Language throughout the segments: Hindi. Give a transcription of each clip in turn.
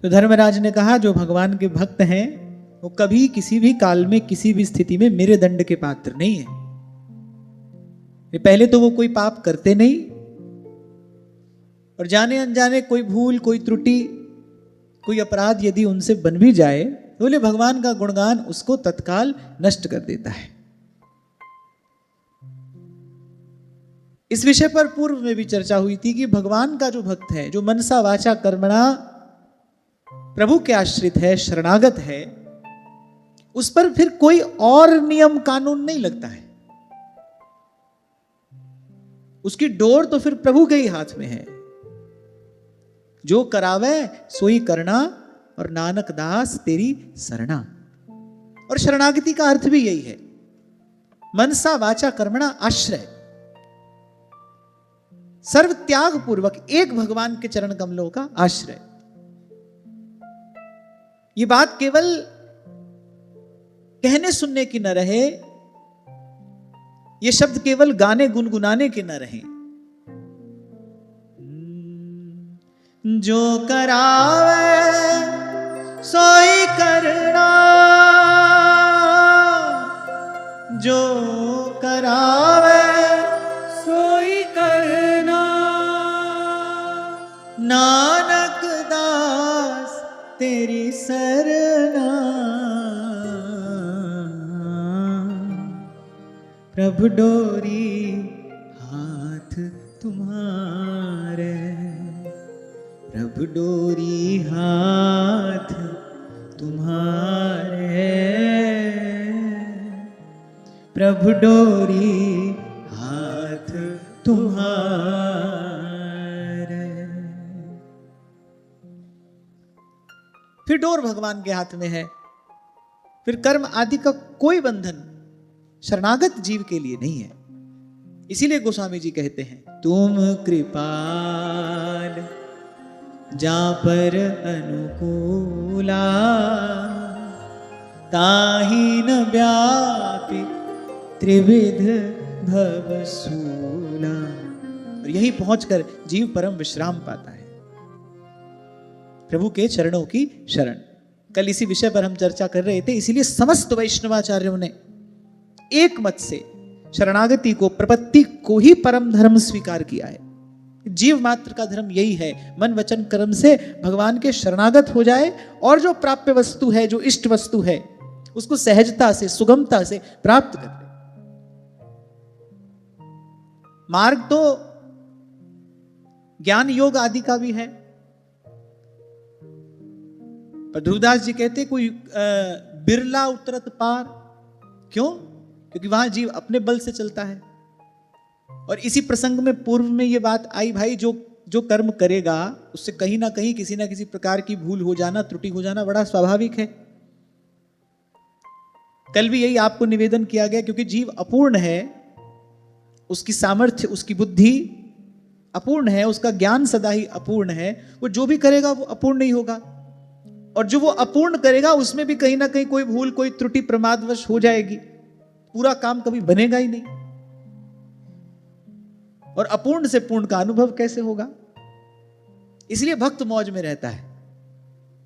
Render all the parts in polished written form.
तो धर्मराज ने कहा जो भगवान के भक्त हैं वो कभी किसी भी काल में किसी भी स्थिति में मेरे दंड के पात्र नहीं है। पहले तो वो कोई पाप करते नहीं, और जाने अनजाने कोई भूल, कोई त्रुटि, कोई अपराध यदि उनसे बन भी जाए तो बोले भगवान का गुणगान उसको तत्काल नष्ट कर देता है। इस विषय पर पूर्व में भी चर्चा हुई थी कि भगवान का जो भक्त है, जो मनसा वाचा कर्मणा प्रभु के आश्रित है, शरणागत है, उस पर फिर कोई और नियम कानून नहीं लगता है। उसकी डोर तो फिर प्रभु के ही हाथ में है। जो करावे सोई करना और नानक दास तेरी शरणा। और शरणागति का अर्थ भी यही है, मनसा वाचा कर्मणा आश्रय, सर्व त्याग पूर्वक एक भगवान के चरण कमलों का आश्रय। ये बात केवल कहने सुनने की न रहे, ये शब्द केवल गाने गुनगुनाने के न रहे। जो करावे सोई करना, जो करावे सोई करना, नानक दास तेरी शरणा। प्रभु डोरी हाथ तुम्हारे, प्रभु डोरी हाथ तुम्हारे, प्रभु डोरी हाथ तुम्हारे। फिर डोर भगवान के हाथ में है, फिर कर्म आदि का कोई बंधन शरणागत जीव के लिए नहीं है। इसीलिए गोस्वामी जी कहते हैं, तुम कृपाल जा पर अनुकूला, ताहि न व्यापी त्रिविध भवसूला। और यही पहुंचकर जीव परम विश्राम पाता है, प्रभु के चरणों की शरण। कल इसी विषय पर हम चर्चा कर रहे थे, इसीलिए समस्त वैष्णवाचार्यों ने एक मत से शरणागति को, प्रपत्ति को ही परम धर्म स्वीकार किया है। जीव मात्र का धर्म यही है, मन वचन कर्म से भगवान के शरणागत हो जाए, और जो प्राप्य वस्तु है, जो इष्ट वस्तु है, उसको सहजता से, सुगमता से प्राप्त कर ले। मार्ग तो ज्ञान योग आदि का भी है, पर ध्रुवदास जी कहते कोई बिरला उतरत पार। क्यों? क्योंकि वहां जीव अपने बल से चलता है। और इसी प्रसंग में पूर्व में यह बात आई, भाई जो कर्म करेगा उससे कहीं ना कहीं किसी ना किसी प्रकार की भूल हो जाना, त्रुटि हो जाना बड़ा स्वाभाविक है। कल भी यही आपको निवेदन किया गया, क्योंकि जीव अपूर्ण है, उसकी सामर्थ्य, उसकी बुद्धि अपूर्ण है, उसका ज्ञान सदा ही अपूर्ण है। वो जो भी करेगा वो अपूर्ण नहीं होगा, और जो वो अपूर्ण करेगा उसमें भी कहीं ना कहीं कोई भूल, कोई त्रुटि प्रमादवश हो जाएगी, पूरा काम कभी बनेगा ही नहीं। और अपूर्ण से पूर्ण का अनुभव कैसे होगा? इसलिए भक्त मौज में रहता है।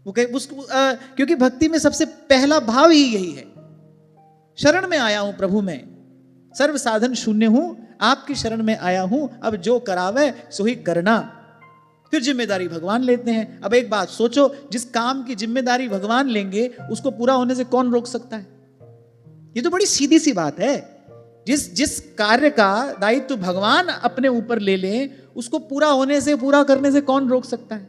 वो क्योंकि भक्ति में सबसे पहला भाव ही यही है, शरण में आया हूं प्रभु में, सर्व साधन शून्य हूं, आपकी शरण में आया हूं, अब जो करावे सो ही करना। फिर जिम्मेदारी भगवान लेते हैं। अब एक बात सोचो, जिस काम की जिम्मेदारी भगवान लेंगे उसको पूरा होने से कौन रोक सकता है? ये तो बड़ी सीधी सी बात है। जिस कार्य का दायित्व भगवान अपने ऊपर ले लें, उसको पूरा होने से, पूरा करने से कौन रोक सकता है?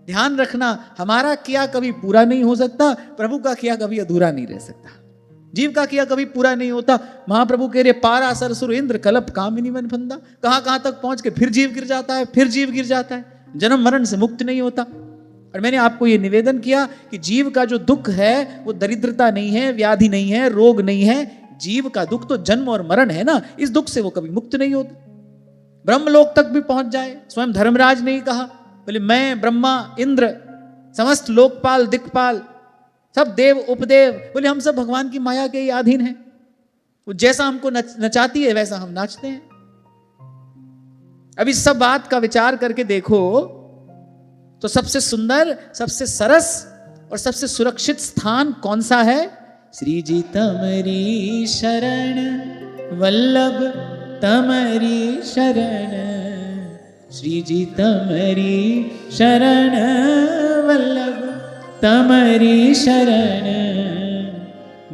ध्यान रखना, हमारा किया कभी पूरा नहीं हो सकता, प्रभु का किया कभी अधूरा नहीं रह सकता। जीव का किया कभी पूरा नहीं होता। महाप्रभु कह रहे, पारा सरसुर इंद्र कलप कामिनी मन फंदा। कहां कहां तक पहुंच के फिर जीव गिर जाता है, फिर जीव गिर जाता है, जन्म मरण से मुक्त नहीं होता। और मैंने आपको यह निवेदन किया कि जीव का जो दुख है वो दरिद्रता नहीं है, व्याधि नहीं है, रोग नहीं है। जीव का दुख तो जन्म और मरण है ना, इस दुख से वो कभी मुक्त नहीं होता। ब्रह्मलोक तक भी पहुंच जाए, स्वयं धर्मराज ने ही कहा, बोले मैं ब्रह्मा इंद्र समस्त लोकपाल दिक्पाल सब देव उपदेव, बोले हम सब भगवान की माया के ही अधीन हैं। वो जैसा हमको नचाती है वैसा हम नाचते हैं। अब इस सब बात का विचार करके देखो तो सबसे सुंदर, सबसे सरस और सबसे सुरक्षित स्थान कौन सा है? श्री जी तमरी शरण वल्लभ तमरी शरण, श्री जी तमरी शरण वल्लभ तमरी शरण,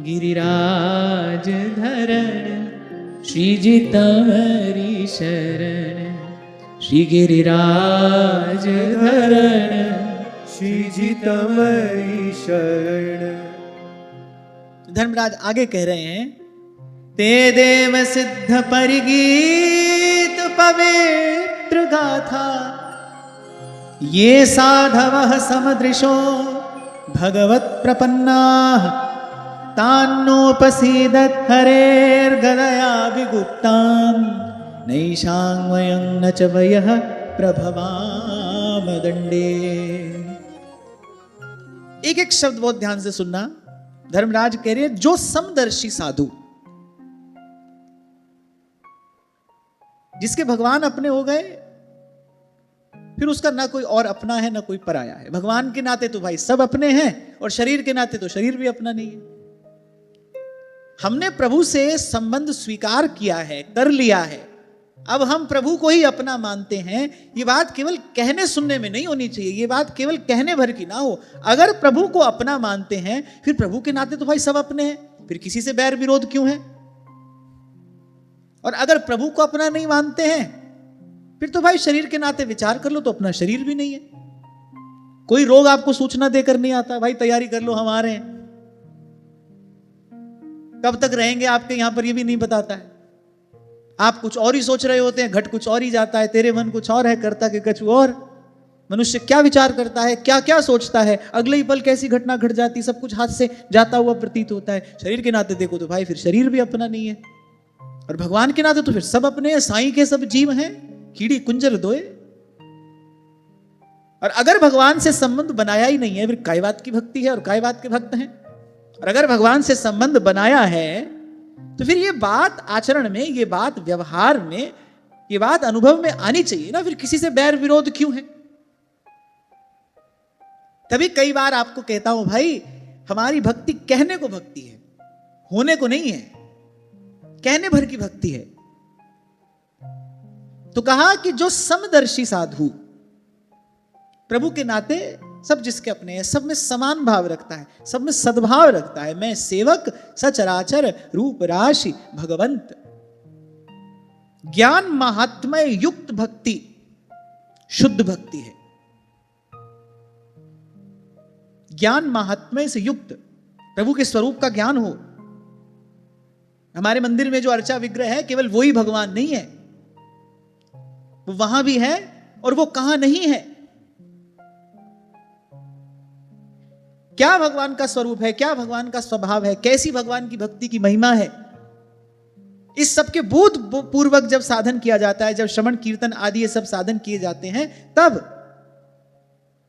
गिरिराज धरण श्री जी तमरी शरण, श्री गिरिराज धरण श्री जी तमरी शरण। धर्मराज आगे कह रहे हैं, ते देव सिद्ध परिगीत पवित्र गाथा, ये साधवः समदृशो भगवत प्रपन्ना, तान्नोपसीदत् हरेर्गदया विगुप्ताम्, नैषान्वयं न च वयः प्रभवाम दंडे। एक एक शब्द बहुत ध्यान से सुनना। धर्मराज कह रहे हैं, जो समदर्शी साधु, जिसके भगवान अपने हो गए, फिर उसका ना कोई और अपना है ना कोई पराया है। भगवान के नाते तो भाई सब अपने हैं, और शरीर के नाते तो शरीर भी अपना नहीं है। हमने प्रभु से संबंध स्वीकार किया है, कर लिया है, अब हम प्रभु को ही अपना मानते हैं। ये बात केवल कहने सुनने में नहीं होनी चाहिए, ये बात केवल कहने भर की ना हो। अगर प्रभु को अपना मानते हैं, फिर प्रभु के नाते तो भाई सब अपने हैं, फिर किसी से बैर विरोध क्यों है? और अगर प्रभु को अपना नहीं मानते हैं, फिर तो भाई शरीर के नाते विचार कर लो तो अपना शरीर भी नहीं है। कोई रोग आपको सूचना देकर नहीं आता, भाई तैयारी कर लो हम आ रहे हैं। कब तक रहेंगे आपके यहां पर, ये भी नहीं बताता है। आप कुछ और ही सोच रहे होते हैं, घट कुछ और ही जाता है, तेरे मन कुछ और है, करता के कछु और। मनुष्य क्या विचार करता है, क्या क्या सोचता है, अगले ही पल कैसी घटना घट जाती, सब कुछ हाथ से जाता हुआ प्रतीत होता है। शरीर के नाते देखो तो भाई फिर शरीर भी अपना नहीं है, और भगवान के नाते तो फिर सब अपने हैं। साईं के सब जीव हैं, कीड़ी कुंजर दोए। और अगर भगवान से संबंध बनाया ही नहीं है, फिर काय बात की भक्ति है और काय बात के भक्त हैं? और अगर भगवान से संबंध बनाया है, तो फिर ये बात आचरण में, ये बात व्यवहार में, ये बात अनुभव में आनी चाहिए ना। फिर किसी से बैर विरोध क्यों है? तभी कई बार आपको कहता हूं, भाई हमारी भक्ति कहने को भक्ति है, होने को नहीं है, कहने भर की भक्ति है। तो कहा कि जो समदर्शी साधु, प्रभु के नाते सब जिसके अपने हैं, सब में समान भाव रखता है, सब में सद्भाव रखता है। मैं सेवक सचराचर रूप राशि भगवंत। ज्ञान महात्म्य युक्त भक्ति शुद्ध भक्ति है। ज्ञान महात्म्य से युक्त, प्रभु के स्वरूप का ज्ञान हो। हमारे मंदिर में जो अर्चा विग्रह है, केवल वही भगवान नहीं है, वो वहां भी है और वो कहां नहीं है। क्या भगवान का स्वरूप है, क्या भगवान का स्वभाव है, कैसी भगवान की भक्ति की महिमा है, इस सब के बोध पूर्वक जब साधन किया जाता है, जब श्रवण कीर्तन आदि ये सब साधन किए जाते हैं,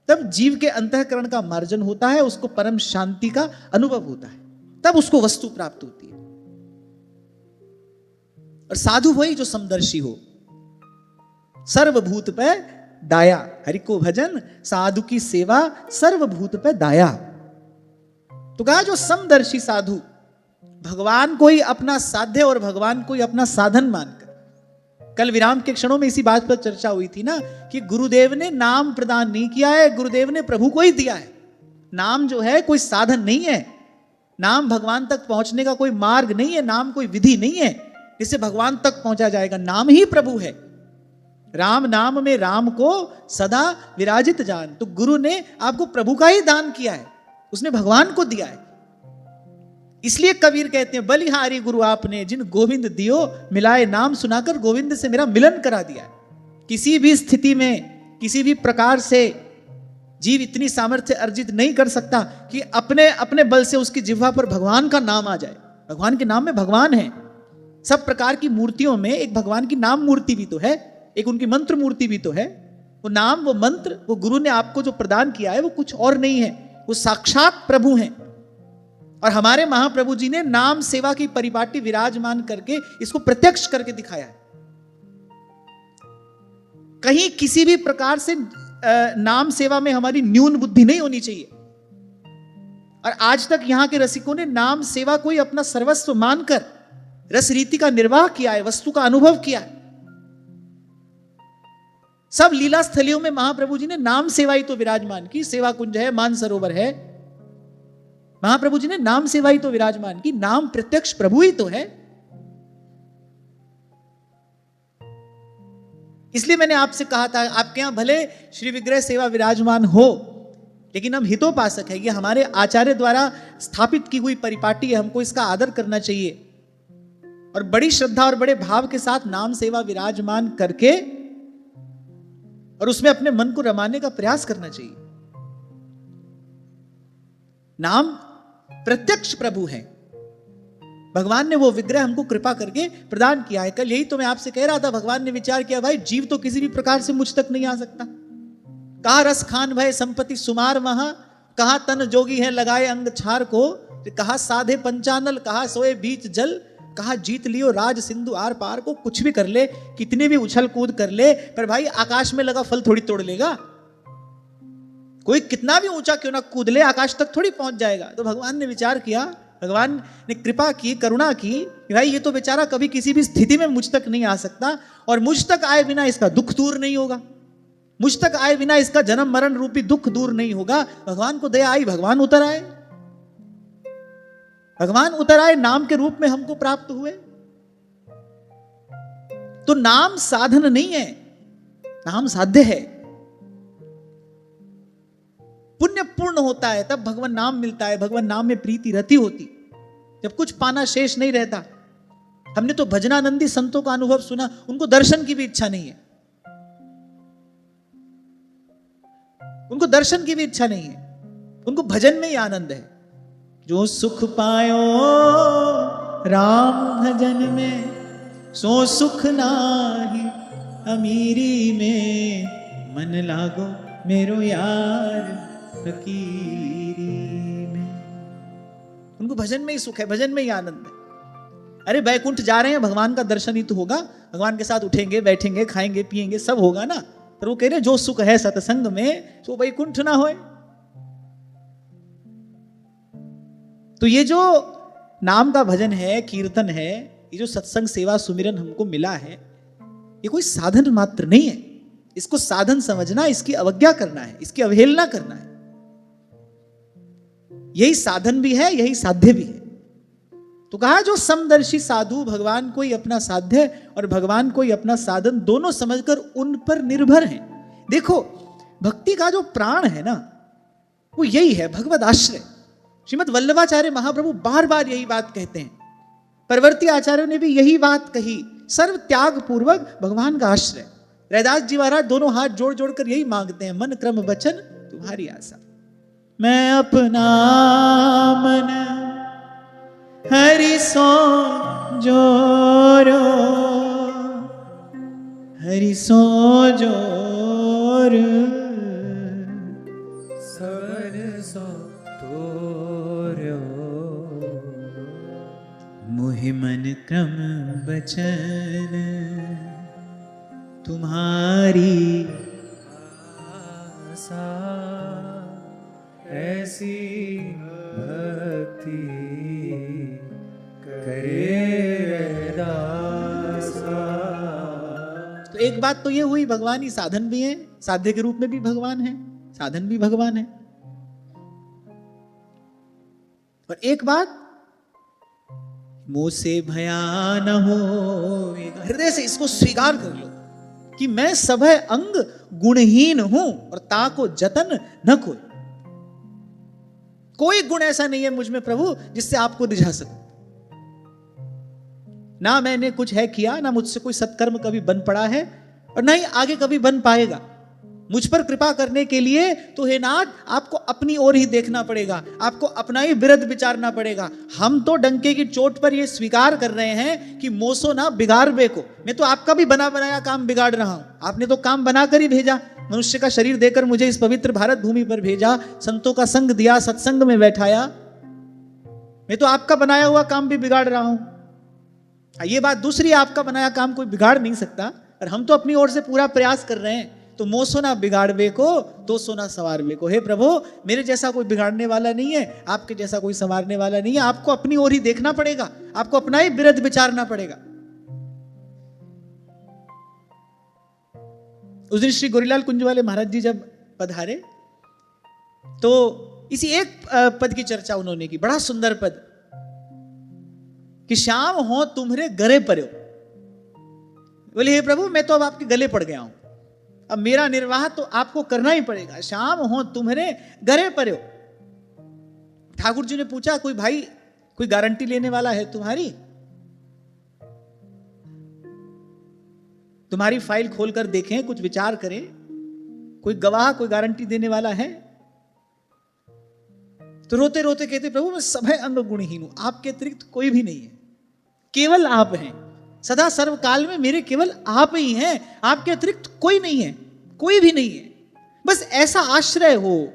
तब जीव के अंतःकरण का मार्जन होता है, उसको परम शांति का अनुभव होता है, तब उसको वस्तु प्राप्त होती है। और साधु वही जो समदर्शी हो, सर्वभूत पे दाया। हरि को भजन साधु की सेवा, सर्वभूत पे दाया। तो कहा जो समदर्शी साधु, भगवान को ही अपना साध्य और भगवान को ही अपना साधन मानकर। कल विराम के क्षणों में इसी बात पर चर्चा हुई थी ना, कि गुरुदेव ने नाम प्रदान नहीं किया है, गुरुदेव ने प्रभु को ही दिया है। नाम जो है कोई साधन नहीं है, नाम भगवान तक पहुंचने का कोई मार्ग नहीं है, नाम कोई विधि नहीं है जिससे भगवान तक पहुंचा जाएगा। नाम ही प्रभु है। राम नाम में राम को सदा विराजित जान। तो गुरु ने आपको प्रभु का ही दान किया है, उसने भगवान को दिया है। इसलिए कबीर कहते हैं, बलिहारी गुरु आपने जिन गोविंद दियो मिलाए नाम, सुनाकर गोविंद से मेरा मिलन करा दिया है। किसी भी स्थिति में, किसी भी प्रकार से जीव इतनी सामर्थ्य अर्जित नहीं कर सकता कि अपने अपने बल से उसकी जिह्वा पर भगवान का नाम आ जाए। भगवान के नाम में भगवान है। सब प्रकार की मूर्तियों में एक भगवान की नाम मूर्ति भी तो है, एक उनकी मंत्र मूर्ति भी तो है। वो नाम, वो मंत्र, वो गुरु ने आपको जो प्रदान किया है, वो कुछ और नहीं है, वो साक्षात प्रभु हैं। और हमारे महाप्रभु जी ने नाम सेवा की परिपाटी विराजमान करके इसको प्रत्यक्ष करके दिखाया है। कहीं किसी भी प्रकार से नाम सेवा में हमारी न्यून बुद्धि नहीं होनी चाहिए। और आज तक यहां के रसिकों ने नाम सेवा को ही अपना सर्वस्व मानकर रस रीति का निर्वाह किया है, वस्तु का अनुभव किया है। सब लीला स्थलियों में महाप्रभु जी ने नाम सेवा ही तो विराजमान की। सेवा कुंज है, मान सरोवर है, महाप्रभु जी ने नाम सेवा ही तो विराजमान की। नाम प्रत्यक्ष प्रभु ही तो है। इसलिए मैंने आपसे कहा था, आपके यहां भले श्री विग्रह सेवा विराजमान हो, लेकिन हम हितोपासक है, ये हमारे आचार्य द्वारा स्थापित की हुई परिपाटी है, हमको इसका आदर करना चाहिए और बड़ी श्रद्धा और बड़े भाव के साथ नाम सेवा विराजमान करके और उसमें अपने मन को रमाने का प्रयास करना चाहिए। नाम प्रत्यक्ष प्रभु है। भगवान ने वो विग्रह हमको कृपा करके प्रदान किया है। कल यही तो मैं आपसे कह रहा था, भगवान ने विचार किया, भाई जीव तो किसी भी प्रकार से मुझ तक नहीं आ सकता। कहा रस खान भय संपत्ति सुमार महा, कहा तन जोगी है लगाए अंग छार को, कहा साधे पंचानल, कहा सोए बीच जल, कहा जीत लियो राज सिंधु आर पार को। कुछ भी कर ले, कितने भी उछल कूद कर ले, पर भाई आकाश में लगा फल थोड़ी तोड़ लेगा। कोई कितना भी ऊंचा क्यों ना कूद ले, आकाश तक थोड़ी पहुंच जाएगा। तो भगवान ने विचार किया, भगवान ने कृपा की, करुणा की कि भाई ये तो बेचारा कभी किसी भी स्थिति में मुझ तक नहीं आ सकता, और मुझ तक आए बिना इसका दुख दूर नहीं होगा, मुझ तक आए बिना इसका जन्म मरण रूपी दुख दूर नहीं होगा। भगवान को दया आई, भगवान उतर आए, भगवान उतर आए, नाम के रूप में हमको प्राप्त हुए। तो नाम साधन नहीं है, नाम साध्य है। पुण्य पूर्ण होता है तब भगवान नाम मिलता है, भगवान नाम में प्रीति रति होती, जब कुछ पाना शेष नहीं रहता। हमने तो भजनानंदी संतों का अनुभव सुना, उनको दर्शन की भी इच्छा नहीं है, उनको दर्शन की भी इच्छा नहीं है, उनको भजन में ही आनंद है। जो सुख पायो राम भजन में, सो सुख नाही अमीरी में, मन लागो मेरो यार फकीरी में। उनको भजन में ही सुख है, भजन में ही आनंद है। अरे बैकुंठ जा रहे हैं, भगवान का दर्शन ही तो होगा, भगवान के साथ उठेंगे बैठेंगे खाएंगे पिएंगे सब होगा ना। पर वो कह रहे जो सुख है सत्संग में तो बैकुंठ ना होए। तो ये जो नाम का भजन है, कीर्तन है, ये जो सत्संग सेवा सुमिरन हमको मिला है, ये कोई साधन मात्र नहीं है। इसको साधन समझना, इसकी अवज्ञा करना है, इसकी अवहेलना करना है। यही साधन भी है, यही साध्य भी है। तो कहा जो समदर्शी साधु भगवान को ही अपना साध्य और भगवान को ही अपना साधन दोनों समझकर उन पर निर्भर हैं। देखो भक्ति का जो प्राण है ना, वो यही है, भगवद आश्रय। श्रीमद् वल्लभाचार्य महाप्रभु बार बार यही बात कहते हैं, परवर्ती आचार्यों ने भी यही बात कही, सर्व त्याग पूर्वक भगवान का आश्रय। रैदास जी महाराज दोनों हाथ जोड़ जोड़ कर यही मांगते हैं, मन क्रम वचन तुम्हारी आशा। मैं अपना मन हरि सो जोरो, हरि सो जोर, सवन सो तोर्यो, मुहि मन क्रम वचन तुम्हारी आशा। ऐसी भक्ति करे दासा। तो एक बात तो ये हुई, भगवान ही साधन भी है, साध्य के रूप में भी भगवान है, साधन भी भगवान है। और एक बात, मुंह से भया न हो, हृदय से इसको स्वीकार कर लो कि मैं सभय अंग गुणहीन हूं और ताको जतन न कोई। कोई गुण ऐसा नहीं है मुझ में प्रभु जिससे आपको रिझा सकूं। ना मैंने कुछ है किया, ना मुझसे कोई सत्कर्म कभी बन पड़ा है और ना ही आगे कभी बन पाएगा। मुझ पर कृपा करने के लिए तो हे नाथ आपको अपनी ओर ही देखना पड़ेगा, आपको अपना ही विरध विचारना पड़ेगा। हम तो डंके की चोट पर यह स्वीकार कर रहे हैं कि मोसो ना बिगाड़ बेको, मैं तो आपका भी बना बनाया काम बिगाड़ रहा हूं। आपने तो काम बनाकर ही भेजा, मनुष्य का शरीर देकर मुझे इस पवित्र भारत भूमि पर भेजा, संतों का संग दिया, सत्संग में बैठाया, मैं तो आपका बनाया हुआ काम भी बिगाड़ रहा हूं। ये बात दूसरी, आपका बनाया काम कोई बिगाड़ नहीं सकता, और हम तो अपनी ओर से पूरा प्रयास कर रहे हैं। तो मो सोना बिगाड़वे को तो सोना संवारवे को। हे प्रभु, मेरे जैसा कोई बिगाड़ने वाला नहीं है, आपके जैसा कोई संवारने वाला नहीं है। आपको अपनी ओर ही देखना पड़ेगा, आपको अपना ही विरध विचारना पड़ेगा। उस दिन श्री गोरीलाल कुंज वाले महाराज जी जब पधारे तो इसी एक पद की चर्चा उन्होंने की, बड़ा सुंदर पद, कि श्याम हो तुम्हारे गले पड़ो। बोले हे प्रभु, मैं तो अब आपके गले पड़ गया हूं, अब मेरा निर्वाह तो आपको करना ही पड़ेगा। श्याम हो तुम्हारे गले पड़ो। ठाकुर जी ने पूछा, कोई भाई कोई गारंटी लेने वाला है तुम्हारी? तुम्हारी फाइल खोलकर देखें, कुछ विचार करें, कोई गवाह, कोई गारंटी देने वाला है? तो रोते रोते कहते, प्रभु मैं सभय अंग गुणहीन हूं, आपके अतिरिक्त कोई भी नहीं है, केवल आप हैं, सदा सर्वकाल में मेरे केवल आप ही हैं, आपके अतिरिक्त कोई नहीं है, कोई भी नहीं है। बस ऐसा आश्रय हो,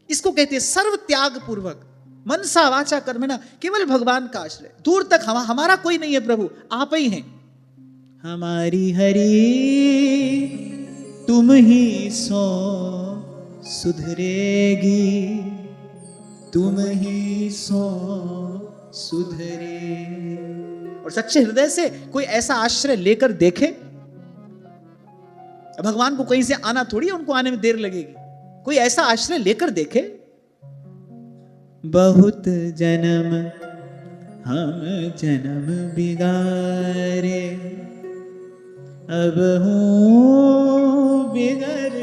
इसको कहते हैं सर्व त्याग पूर्वक मनसा वाचा कर्मणा, केवल भगवान का आश्रय, दूर तक हमारा कोई नहीं है प्रभु, आप ही हैं। हमारी हरि तुम ही सो सुधरेगी, तुम ही सो सुधरे। और सच्चे हृदय से कोई ऐसा आश्रय लेकर देखे, भगवान को कहीं से आना थोड़ी है, उनको आने में देर लगेगी, कोई ऐसा आश्रय लेकर देखे। बहुत जन्म हम जन्म बिगारे, अब हूं बिगर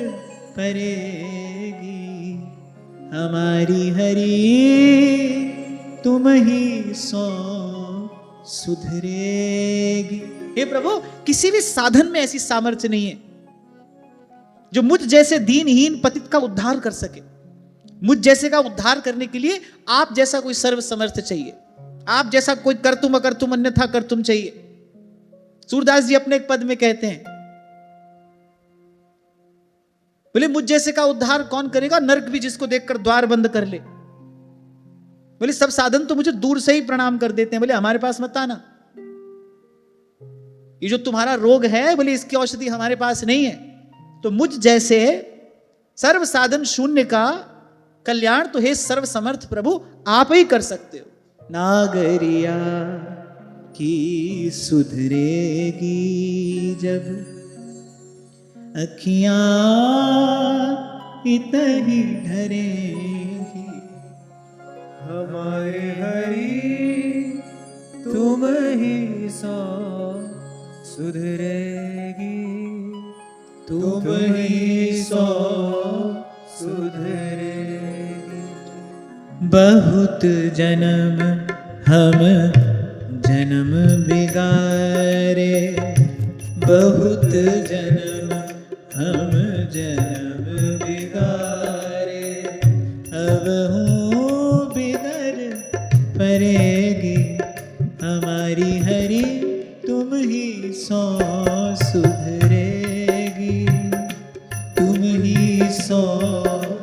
परेगी, हमारी हरि तुम ही सो सुधरेगी। हे प्रभु, किसी भी साधन में ऐसी सामर्थ्य नहीं है जो मुझ जैसे दीनहीन पतित का उद्धार कर सके। मुझ जैसे का उद्धार करने के लिए आप जैसा कोई सर्व समर्थ चाहिए, आप जैसा कोई कर्तुम अकर्तुम अन्यथा कर्तुम चाहिए। सूरदास जी अपने एक पद में कहते हैं, बोले मुझ जैसे का उद्धार कौन करेगा, नरक भी जिसको देखकर द्वार बंद कर ले। बोले सब साधन तो मुझे दूर से ही प्रणाम कर देते हैं, बोले हमारे पास मत आना, ये जो तुम्हारा रोग है बोले इसकी औषधि हमारे पास नहीं है। तो मुझ जैसे सर्व साधन शून्य का कल्याण तो हे सर्व समर्थ प्रभु आप ही कर सकते हो। नागरिया की सुधरेगी जब अखियां इतनी ढरेगी, हमारे हरि तुम ही सो सुधरेगी, तुम ही सो सुधरेगी। बहुत जन्म हम जन्म बिगारे, बहुत जन्म हम जन्म बिगारे, अब हूँ बिगर परेगी, हमारी हरि तुम ही सो सुधरेगी, तुम ही सो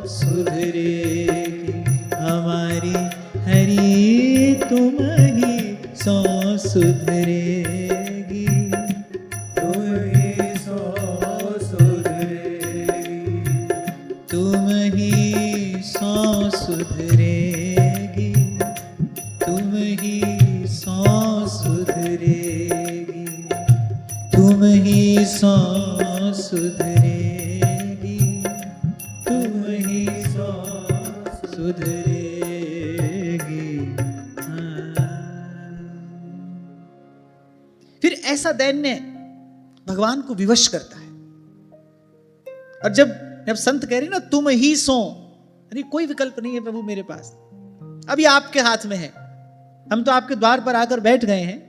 सुधरेगी, हमारी हरि तुम ही सो सुधरेगी, तुम ही सो सुधरेगी, तुम ही सो सुधरेगी, तुम ही सो सुधरेगी, तुम ही सो सुधरेगी, तुम ही सो सुधरेगी। फिर ऐसा दैन्य भगवान को विवश करता है। और जब संत कह रहे ना तुम ही सो, अरे कोई विकल्प नहीं है प्रभु मेरे पास, अभी आपके हाथ में है, हम तो आपके द्वार पर आकर बैठ गए हैं।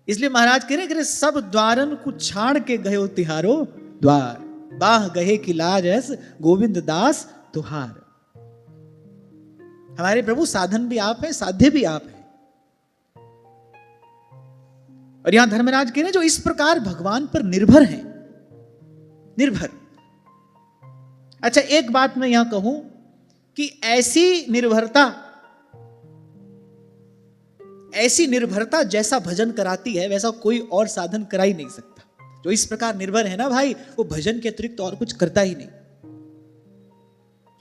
इसलिए महाराज कह रहे सब द्वारन को छाड़ के गयो तिहारो द्वार, बाह गहे की लाज ऐस गोविंद दास तुहार। हमारे प्रभु साधन भी आप हैं, साध्य भी आप हैं। और यहां धर्मराज कह रहे हैं जो इस प्रकार भगवान पर निर्भर हैं, निर्भर। अच्छा एक बात मैं यहां कहूं कि ऐसी निर्भरता जैसा भजन कराती है वैसा कोई और साधन करा ही नहीं सकता। जो इस प्रकार निर्भर है ना भाई, वो भजन के अतिरिक्त और कुछ करता ही नहीं,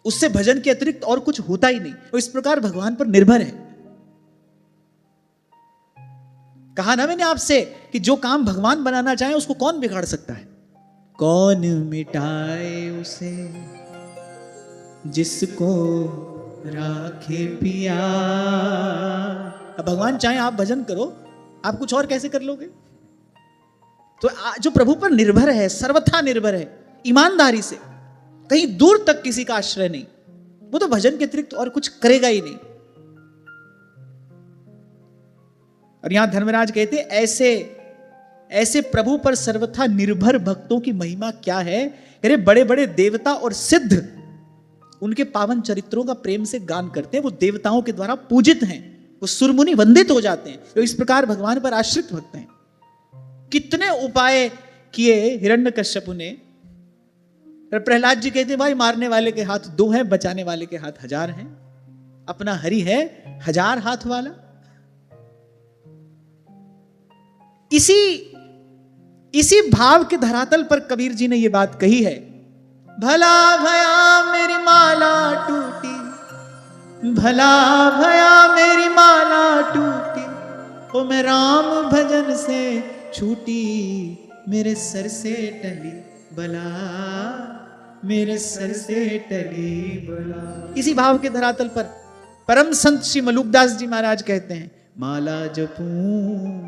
उससे भजन के अतिरिक्त और कुछ होता ही नहीं, वो इस प्रकार भगवान पर निर्भर है। कहा ना मैंने आपसे कि जो काम भगवान बनाना चाहे उसको कौन बिगाड़ सकता है? कौन मिटाए उसे जिसको राखे पिया। अब भगवान चाहे आप भजन करो, आप कुछ और कैसे कर लोगे? तो जो प्रभु पर निर्भर है, सर्वथा निर्भर है, ईमानदारी से, कहीं दूर तक किसी का आश्रय नहीं, वो तो भजन के अतिरिक्त और कुछ करेगा ही नहीं। और यहां धर्मराज कहते ऐसे ऐसे प्रभु पर सर्वथा निर्भर भक्तों की महिमा क्या है? कह रहे बड़े बड़े देवता और सिद्ध उनके पावन चरित्रों का प्रेम से गान करते हैं, वो देवताओं के द्वारा पूजित हैं, वो सुरमुनि वंदित हो जाते हैं, तो इस प्रकार भगवान पर आश्रित भक्त हैं। कितने उपाय किए हिरण्यकश्यपु ने, प्रहलाद जी कहते हैं भाई मारने वाले के हाथ 2 हैं, बचाने वाले के हाथ 1000 हैं, अपना हरि है 1000 हाथ वाला। इसी भाव के धरातल पर कबीर जी ने यह बात कही है, भला भया मेरी माला टूटी, भला भया मेरी माला टूटी, ओ मैं राम भजन से छूटी, मेरे सर से टली बला, मेरे सर से टली बला। इसी भाव के धरातल पर परम संत श्री मलुकदास जी महाराज कहते हैं, माला जपूं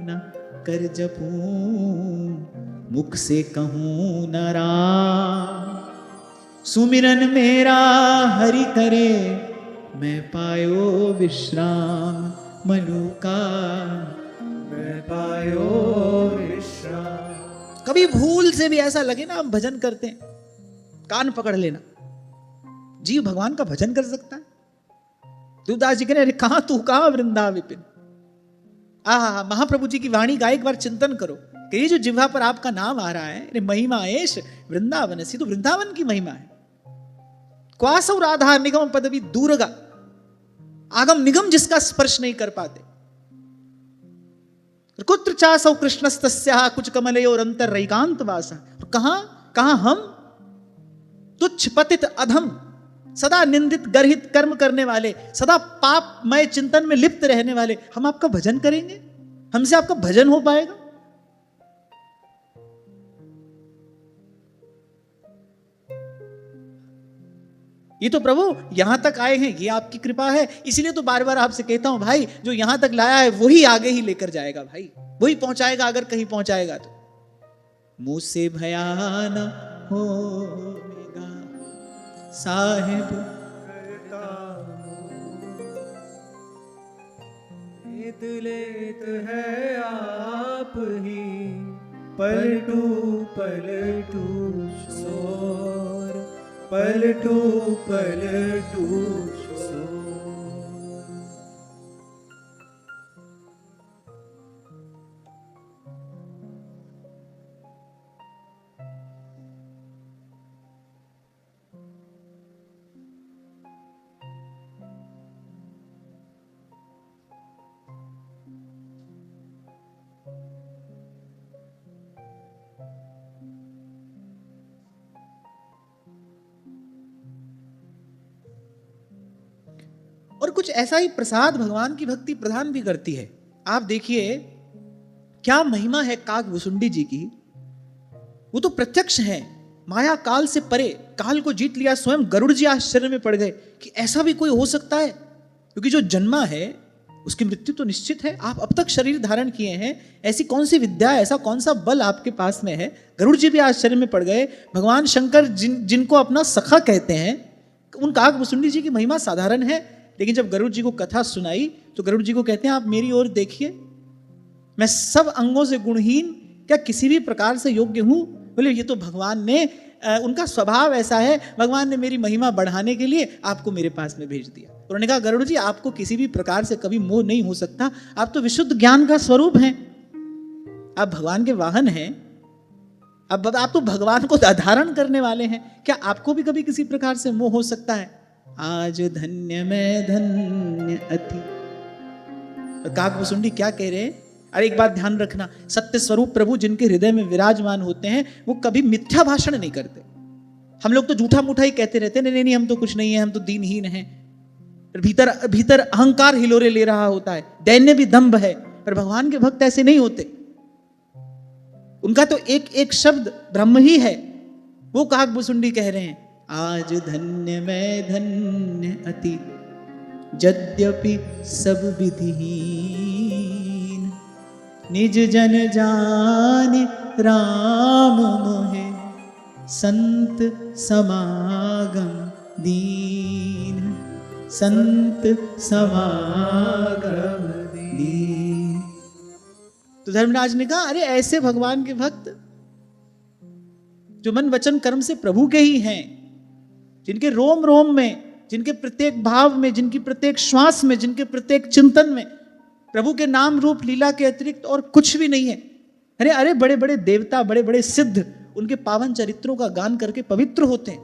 न कर जपूं, मुख से कहूं न राम, सुमिरन मेरा हरि करे, मैं पायो विश्राम, मलुका मैं पायो विश्राम। कभी भूल से भी ऐसा लगे ना हम भजन करते हैं, कान पकड़ लेना, जीव भगवान का भजन कर सकता है। तुलसीदास जी कह रहे कहां तू कहां वृंदा विपिन। आहा, महाप्रभु जी की वाणी का एक बार चिंतन करो कि ये जो जिह्वा पर आपका नाम आ रहा है, महिमा एश वृंदावन सी, तो वृंदावन की महिमा है। क्वासौ राधा निगम पदवी दूरगा, आगम निगम जिसका स्पर्श नहीं कर पाते। कुत्र चासौ कृष्णस्तस्याः कुछ कमलयोर अंतर रैकांत वासा। कहां हम तुच्छ पतित अधम, सदा निंदित गर्हित कर्म करने वाले, सदा पापमय चिंतन में लिप्त रहने वाले, हम आपका भजन करेंगे? हमसे आपका भजन हो पाएगा? ये तो प्रभु यहां तक आए हैं, ये आपकी कृपा है। इसीलिए तो बार बार आपसे कहता हूं भाई, जो यहां तक लाया है वही आगे ही लेकर जाएगा भाई, वही पहुंचाएगा अगर कहीं पहुंचाएगा तो। मुंह से भयान होगा साहिब करता लेत लेत है आप ही, पलटू पलटू शोर, पलटू पलटू शोर। और कुछ ऐसा ही प्रसाद भगवान की भक्ति प्रदान भी करती है। आप देखिए क्या महिमा है काग भुसुंडी जी की। वो तो प्रत्यक्ष है, माया काल से परे, काल को जीत लिया। स्वयं गरुड़ जी आश्चर्य में पड़ गए कि ऐसा भी कोई हो सकता है, क्योंकि जो जन्मा है उसकी मृत्यु तो निश्चित है। आप अब तक शरीर धारण किए हैं, ऐसी कौन सी विद्या, ऐसा कौन सा बल आपके पास में है? गरुड़ जी भी आश्चर्य में पड़ गए। भगवान शंकर जिनको अपना सखा कहते हैं, उन काग भुसुंडी जी की महिमा साधारण है। लेकिन जब गरुड़ जी को कथा सुनाई तो गरुड़ जी को कहते हैं आप मेरी ओर देखिए, मैं सब अंगों से गुणहीन, क्या किसी भी प्रकार से योग्य हूं? बोले ये तो भगवान ने, उनका स्वभाव ऐसा है, भगवान ने मेरी महिमा बढ़ाने के लिए आपको मेरे पास में भेज दिया। उन्होंने कहा गरुड़ जी आपको किसी भी प्रकार से कभी मोह नहीं हो सकता, आप तो विशुद्ध ज्ञान का स्वरूप हैं, आप भगवान के वाहन हैं, अब आप तो भगवान को धारण करने वाले हैं, क्या आपको भी कभी किसी प्रकार से मोह हो सकता है? आज धन्य मैं धन्य अति। काग भुसुंडी क्या कह रहे हैं? अरे एक बात ध्यान रखना, सत्य स्वरूप प्रभु जिनके हृदय में विराजमान होते हैं वो कभी मिथ्या भाषण नहीं करते। हम लोग तो झूठा मूठा ही कहते रहते हैं, नहीं नहीं हम तो कुछ नहीं है, हम तो दीनहीन हैं। भीतर भीतर अहंकार हिलोरे ले रहा होता है, दैन्य भी दंभ है। पर भगवान के भक्त ऐसे नहीं होते, उनका तो एक एक शब्द ब्रह्म ही है। वो काक भुसुंडी कह रहे हैं, आज धन्य मैं धन्य अति यद्यपि सब विधिहीन, निज जन जाने राम मोहे संत समागम दीन, संत समागम दीन। तो धर्मराज ने कहा, अरे ऐसे भगवान के भक्त जो मन वचन कर्म से प्रभु के ही हैं, जिनके रोम रोम में, जिनके प्रत्येक भाव में, जिनकी प्रत्येक श्वास में, जिनके प्रत्येक चिंतन में प्रभु के नाम रूप लीला के अतिरिक्त और कुछ भी नहीं है। अरे अरे बड़े बड़े देवता, बड़े बड़े सिद्ध उनके पावन चरित्रों का गान करके पवित्र होते हैं।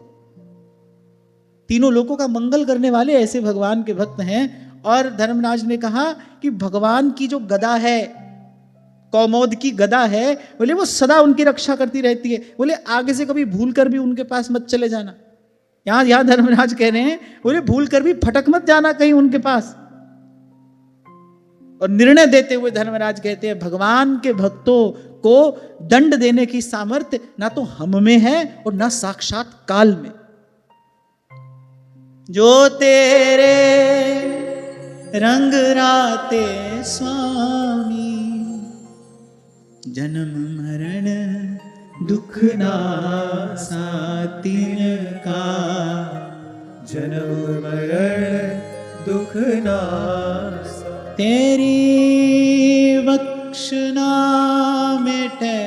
तीनों लोगों का मंगल करने वाले ऐसे भगवान के भक्त हैं। और धर्मराज ने कहा कि भगवान की जो गदा है, कौमोद की गदा है, बोले वो सदा उनकी रक्षा करती रहती है। बोले आगे से कभी भूल कर भी उनके पास मत चले जाना। यहां धर्मराज कह रहे हैं, बोले भूल कर भी फटक मत जाना कहीं उनके पास। और निर्णय देते हुए धर्मराज कहते हैं, भगवान के भक्तों को दंड देने की सामर्थ्य ना तो हम में है और ना साक्षात काल में। जो तेरे रंग राते स्वामी, जन्म मरण दुख नासा तिनका, जन्म मरण दुख नासा, तेरी बख्शना मिटे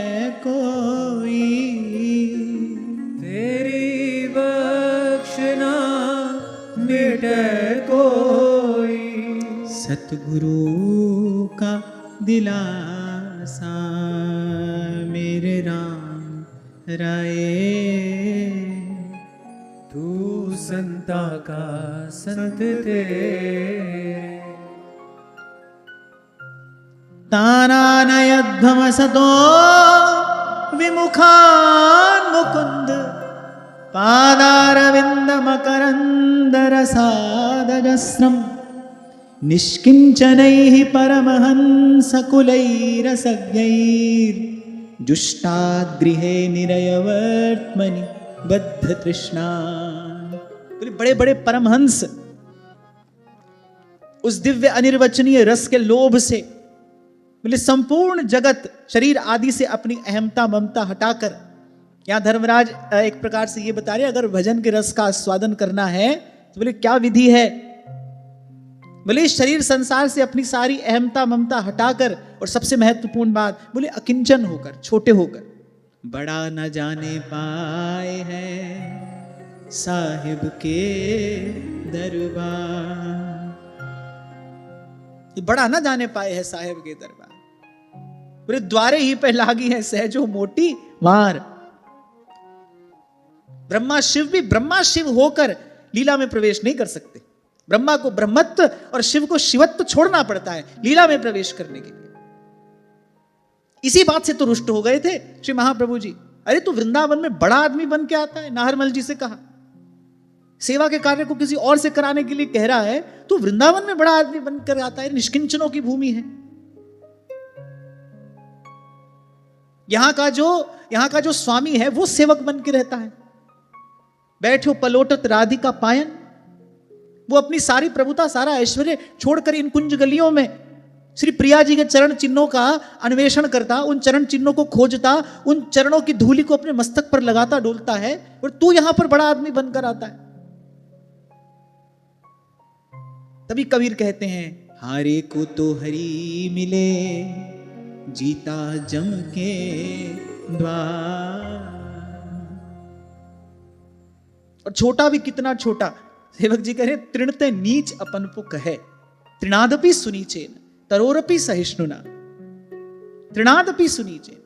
कोई, तेरी बख्शना मिटे कोई, सतगुरु का दिलासा मेरे राम राय, तू संता का संत तेरे। तानानयध्वमसतो विमुखान् मुकुन्द, पादारविन्दमकरन्दरसादजस्रम्, निष्किञ्चनैः परमहंसकुलैरसज्ञैर्जुष्टाद्गृहे निरयवर्त्मनि बद्धतृष्णा। बड़े बड़े परमहंस उस दिव्य अनिर्वचनीय रस के लोभ से, बोले संपूर्ण जगत शरीर आदि से अपनी अहमता ममता हटाकर, यहां धर्मराज एक प्रकार से ये बता रहे, अगर भजन के रस का आस्वादन करना है तो बोले क्या विधि है। बोले शरीर संसार से अपनी सारी अहमता ममता हटाकर, और सबसे महत्वपूर्ण बात बोले अकिंचन होकर, छोटे होकर। बड़ा न जाने पाए हैं साहिब के दरबार, बड़ा न जाने पाए हैं साहिब के दरबार। पूरे द्वारे ही पे लागी है सहजो मोटी मार। ब्रह्मा शिव भी ब्रह्मा शिव होकर लीला में प्रवेश नहीं कर सकते। ब्रह्मा को ब्रह्मत्व और शिव को शिवत्व छोड़ना पड़ता है लीला में प्रवेश करने के लिए। इसी बात से तो रुष्ट हो गए थे श्री महाप्रभु जी। अरे तू वृंदावन में बड़ा आदमी बन के आता है, नाहरमल जी से कहा। सेवा के कार्य को किसी और से कराने के लिए कह रहा है, तू वृंदावन में बड़ा आदमी बनकर आता है, निष्किंचनों की भूमि है। यहां का जो स्वामी है वो सेवक बन के रहता है। बैठो पलोटत राधिका पायन, वो अपनी सारी प्रभुता सारा ऐश्वर्य छोड़कर इन कुंज गलियों में श्री प्रिया जी के चरण चिन्हों का अन्वेषण करता, उन चरण चिन्हों को खोजता, उन चरणों की धूलि को अपने मस्तक पर लगाता डोलता है, और तू यहां पर बड़ा आदमी बनकर आता है। तभी कबीर कहते हैं, हारे को तो हरि मिले जीता जम के द्वार। और छोटा भी कितना छोटा, सेवक जी कह रहे तृणते नीच अपन पुक है, तृणादपि सुनीचेन तरोरपि सहिष्णुना। तृणादपि सुनीचेन,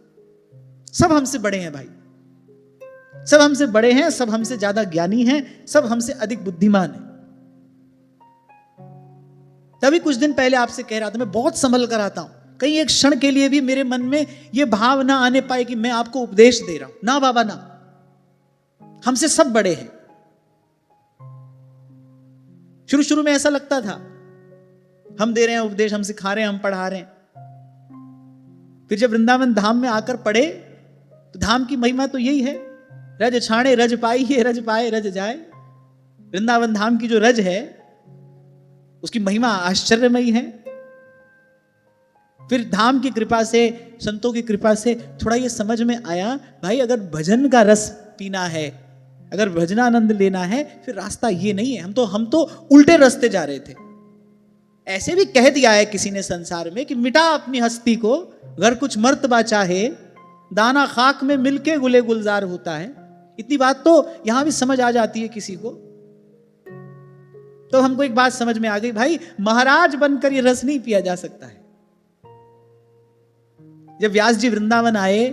सब हमसे बड़े हैं भाई, सब हमसे बड़े हैं, सब हमसे ज्यादा ज्ञानी हैं, सब हमसे अधिक बुद्धिमान हैं। तभी कुछ दिन पहले आपसे कह रहा था, मैं बहुत संभल कर आता हूं, कहीं एक क्षण के लिए भी मेरे मन में यह भाव ना आने पाए कि मैं आपको उपदेश दे रहा हूं। ना बाबा ना, हमसे सब बड़े हैं। शुरू शुरू में ऐसा लगता था, हम दे रहे हैं उपदेश, हम सिखा रहे हैं, हम पढ़ा रहे हैं। फिर जब वृंदावन धाम में आकर पढ़े तो धाम की महिमा तो यही है, रज छाणे रज पाई, रज पाए रज जाए। वृंदावन धाम की जो रज है उसकी महिमा आश्चर्यमयी है। फिर धाम की कृपा से, संतों की कृपा से थोड़ा ये समझ में आया, भाई अगर भजन का रस पीना है, अगर भजनानंद लेना है, फिर रास्ता ये नहीं है। हम तो उल्टे रास्ते जा रहे थे। ऐसे भी कह दिया है किसी ने संसार में कि मिटा अपनी हस्ती को, अगर कुछ मर्तबा चाहे, दाना खाक में मिलके गुले गुलजार होता है। इतनी बात तो यहां भी समझ आ जाती है किसी को। तो हमको एक बात समझ में आ गई, भाई महाराज बनकर ये रस नहीं पिया जा सकता है। जब व्यास जी वृंदावन आए,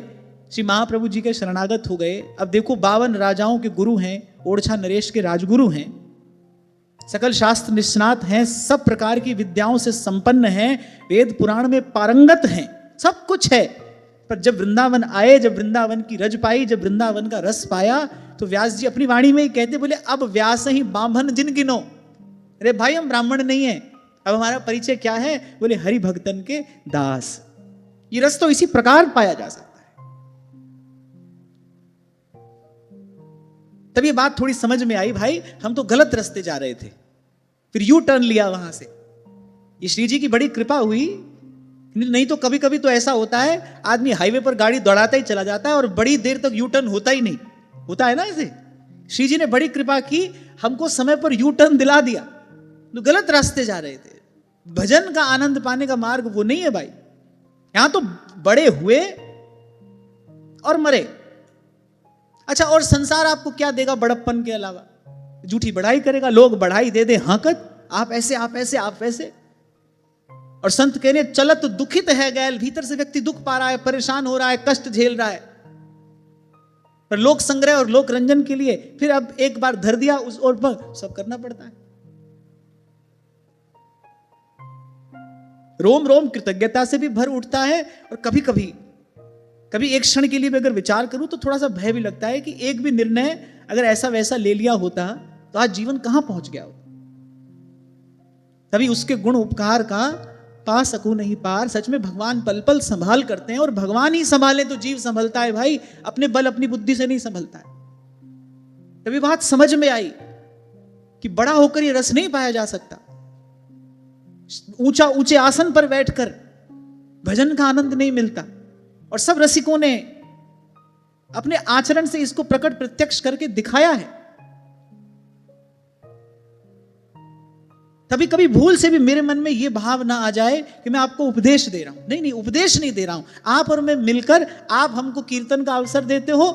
श्री महाप्रभु जी के शरणागत हो गए। अब देखो 52 राजाओं के गुरु हैं, ओरछा नरेश के राजगुरु हैं, सकल शास्त्र निष्णात हैं, सब प्रकार की विद्याओं से संपन्न हैं, वेद पुराण में पारंगत हैं, सब कुछ है। पर जब वृंदावन आए, जब वृंदावन की रज पाई, जब वृंदावन का रस पाया, तो व्यास जी अपनी वाणी में ही कहते, बोले अब व्यास ही बांभन जिन गिनो। अरे भाई हम ब्राह्मण नहीं है, अब हमारा परिचय क्या है? बोले हरि भक्तन के दास। ये रस तो इसी प्रकार पाया जा सकता है। तब ये बात थोड़ी समझ में आई, भाई हम तो गलत रास्ते जा रहे थे। फिर यू टर्न लिया वहां से। ये श्री जी की बड़ी कृपा हुई, नहीं तो कभी कभी तो ऐसा होता है, आदमी हाईवे पर गाड़ी दौड़ाता ही चला जाता है और बड़ी देर तक यू टर्न होता ही नहीं। होता है ना ऐसे। श्री जी ने बड़ी कृपा की, हमको समय पर यू टर्न दिला दिया। तो गलत रास्ते जा रहे थे। भजन का आनंद पाने का मार्ग वो नहीं है भाई। यहां तो बड़े हुए और मरे। अच्छा, और संसार आपको क्या देगा बड़प्पन के अलावा? झूठी बढ़ाई करेगा, लोग बढ़ाई दे दे हाकत, आप ऐसे आप ऐसे आप वैसे। और संत कहने चलत दुखित है गैल, भीतर से व्यक्ति दुख पा रहा है, परेशान हो रहा है, कष्ट झेल रहा है, पर लोक संग्रह और लोक रंजन के लिए फिर अब एक बार धर दिया उस ओर पर, सब करना पड़ता है। रोम रोम कृतज्ञता से भी भर उठता है। और कभी कभी एक क्षण के लिए भी अगर विचार करूं तो थोड़ा सा भय भी लगता है कि एक भी निर्णय अगर ऐसा वैसा ले लिया होता तो आज जीवन कहां पहुंच गया होता। तभी उसके गुण उपकार का पा सकूं नहीं पार। सच में भगवान पल पल संभाल करते हैं, और भगवान ही संभाले तो जीव संभलता है भाई, अपने बल अपनी बुद्धि से नहीं संभलता है। तभी बात समझ में आई कि बड़ा होकर ये रस नहीं पाया जा सकता। ऊंचा ऊंचे आसन पर बैठकर भजन का आनंद नहीं मिलता। और सब रसिकों ने अपने आचरण से इसको प्रकट प्रत्यक्ष करके दिखाया है। कभी कभी भूल से भी मेरे मन में यह भाव ना आ जाए कि मैं आपको उपदेश दे रहा हूं। नहीं नहीं, उपदेश नहीं दे रहा हूं। आप और मैं मिलकर, आप हमको कीर्तन का अवसर देते हो,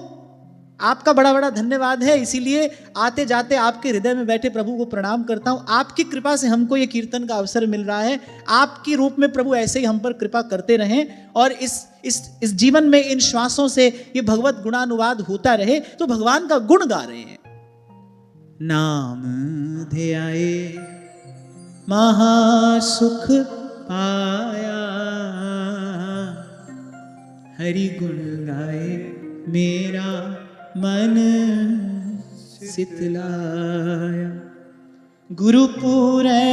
आपका बड़ा बड़ा धन्यवाद है। इसीलिए आते जाते आपके हृदय में बैठे प्रभु को प्रणाम करता हूं। आपकी कृपा से हमको ये कीर्तन का अवसर मिल रहा है। आपकी रूप में प्रभु ऐसे ही हम पर कृपा करते रहें, और इस जीवन में इन श्वासों से ये भगवत गुणानुवाद होता रहे। तो भगवान का गुण गा रहे हैं। नाम ध्याए महासुख पाया, हरि गुण गाए मेरा मन सितलाया। गुरुपुरै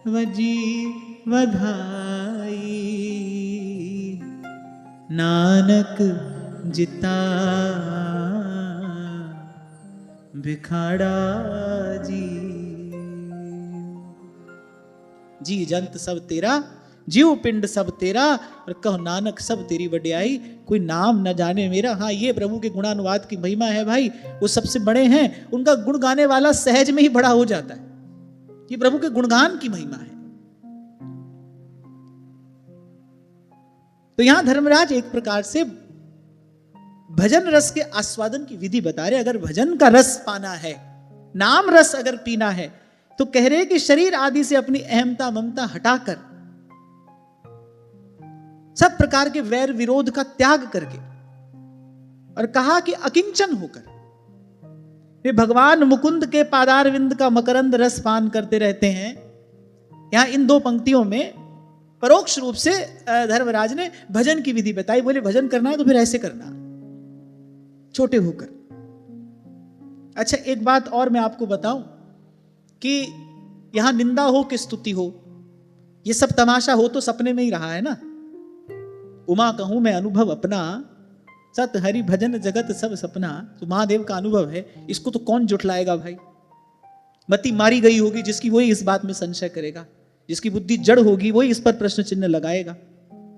वजी वधाई, नानक जिता भिखाड़ा जी जंत सब तेरा, जीव पिंड सब तेरा, और कहो नानक सब तेरी वड्याई, कोई नाम न जाने मेरा। हाँ, ये प्रभु के गुणानुवाद की महिमा है भाई। वो सबसे बड़े हैं, उनका गुण गाने वाला सहज में ही बड़ा हो जाता है। ये प्रभु के गुणगान की महिमा है। तो यहां धर्मराज एक प्रकार से भजन रस के आस्वादन की विधि बता रहे। अगर भजन का रस पाना है, नाम रस अगर पीना है, तो कह रहे कि शरीर आदि से अपनी अहमता ममता हटाकर, सब प्रकार के वैर विरोध का त्याग करके, और कहा कि अकिंचन होकर वे भगवान मुकुंद के पादारविंद का मकरंद रस पान करते रहते हैं। यहां इन दो पंक्तियों में परोक्ष रूप से धर्मराज ने भजन की विधि बताई। बोले भजन करना है तो फिर ऐसे करना, छोटे होकर। अच्छा, एक बात और मैं आपको बताऊं कि यहां निंदा हो कि स्तुति हो, ये सब तमाशा हो तो सपने में ही रहा है ना। उमा कहूं मैं अनुभव अपना, सत हरि भजन जगत सब सपना। तो महादेव का अनुभव है, इसको तो कौन जुटलाएगा भाई। मति मारी गई होगी जिसकी, वही इस बात में संशय करेगा। जिसकी बुद्धि जड़ होगी वही इस पर प्रश्न चिन्ह लगाएगा।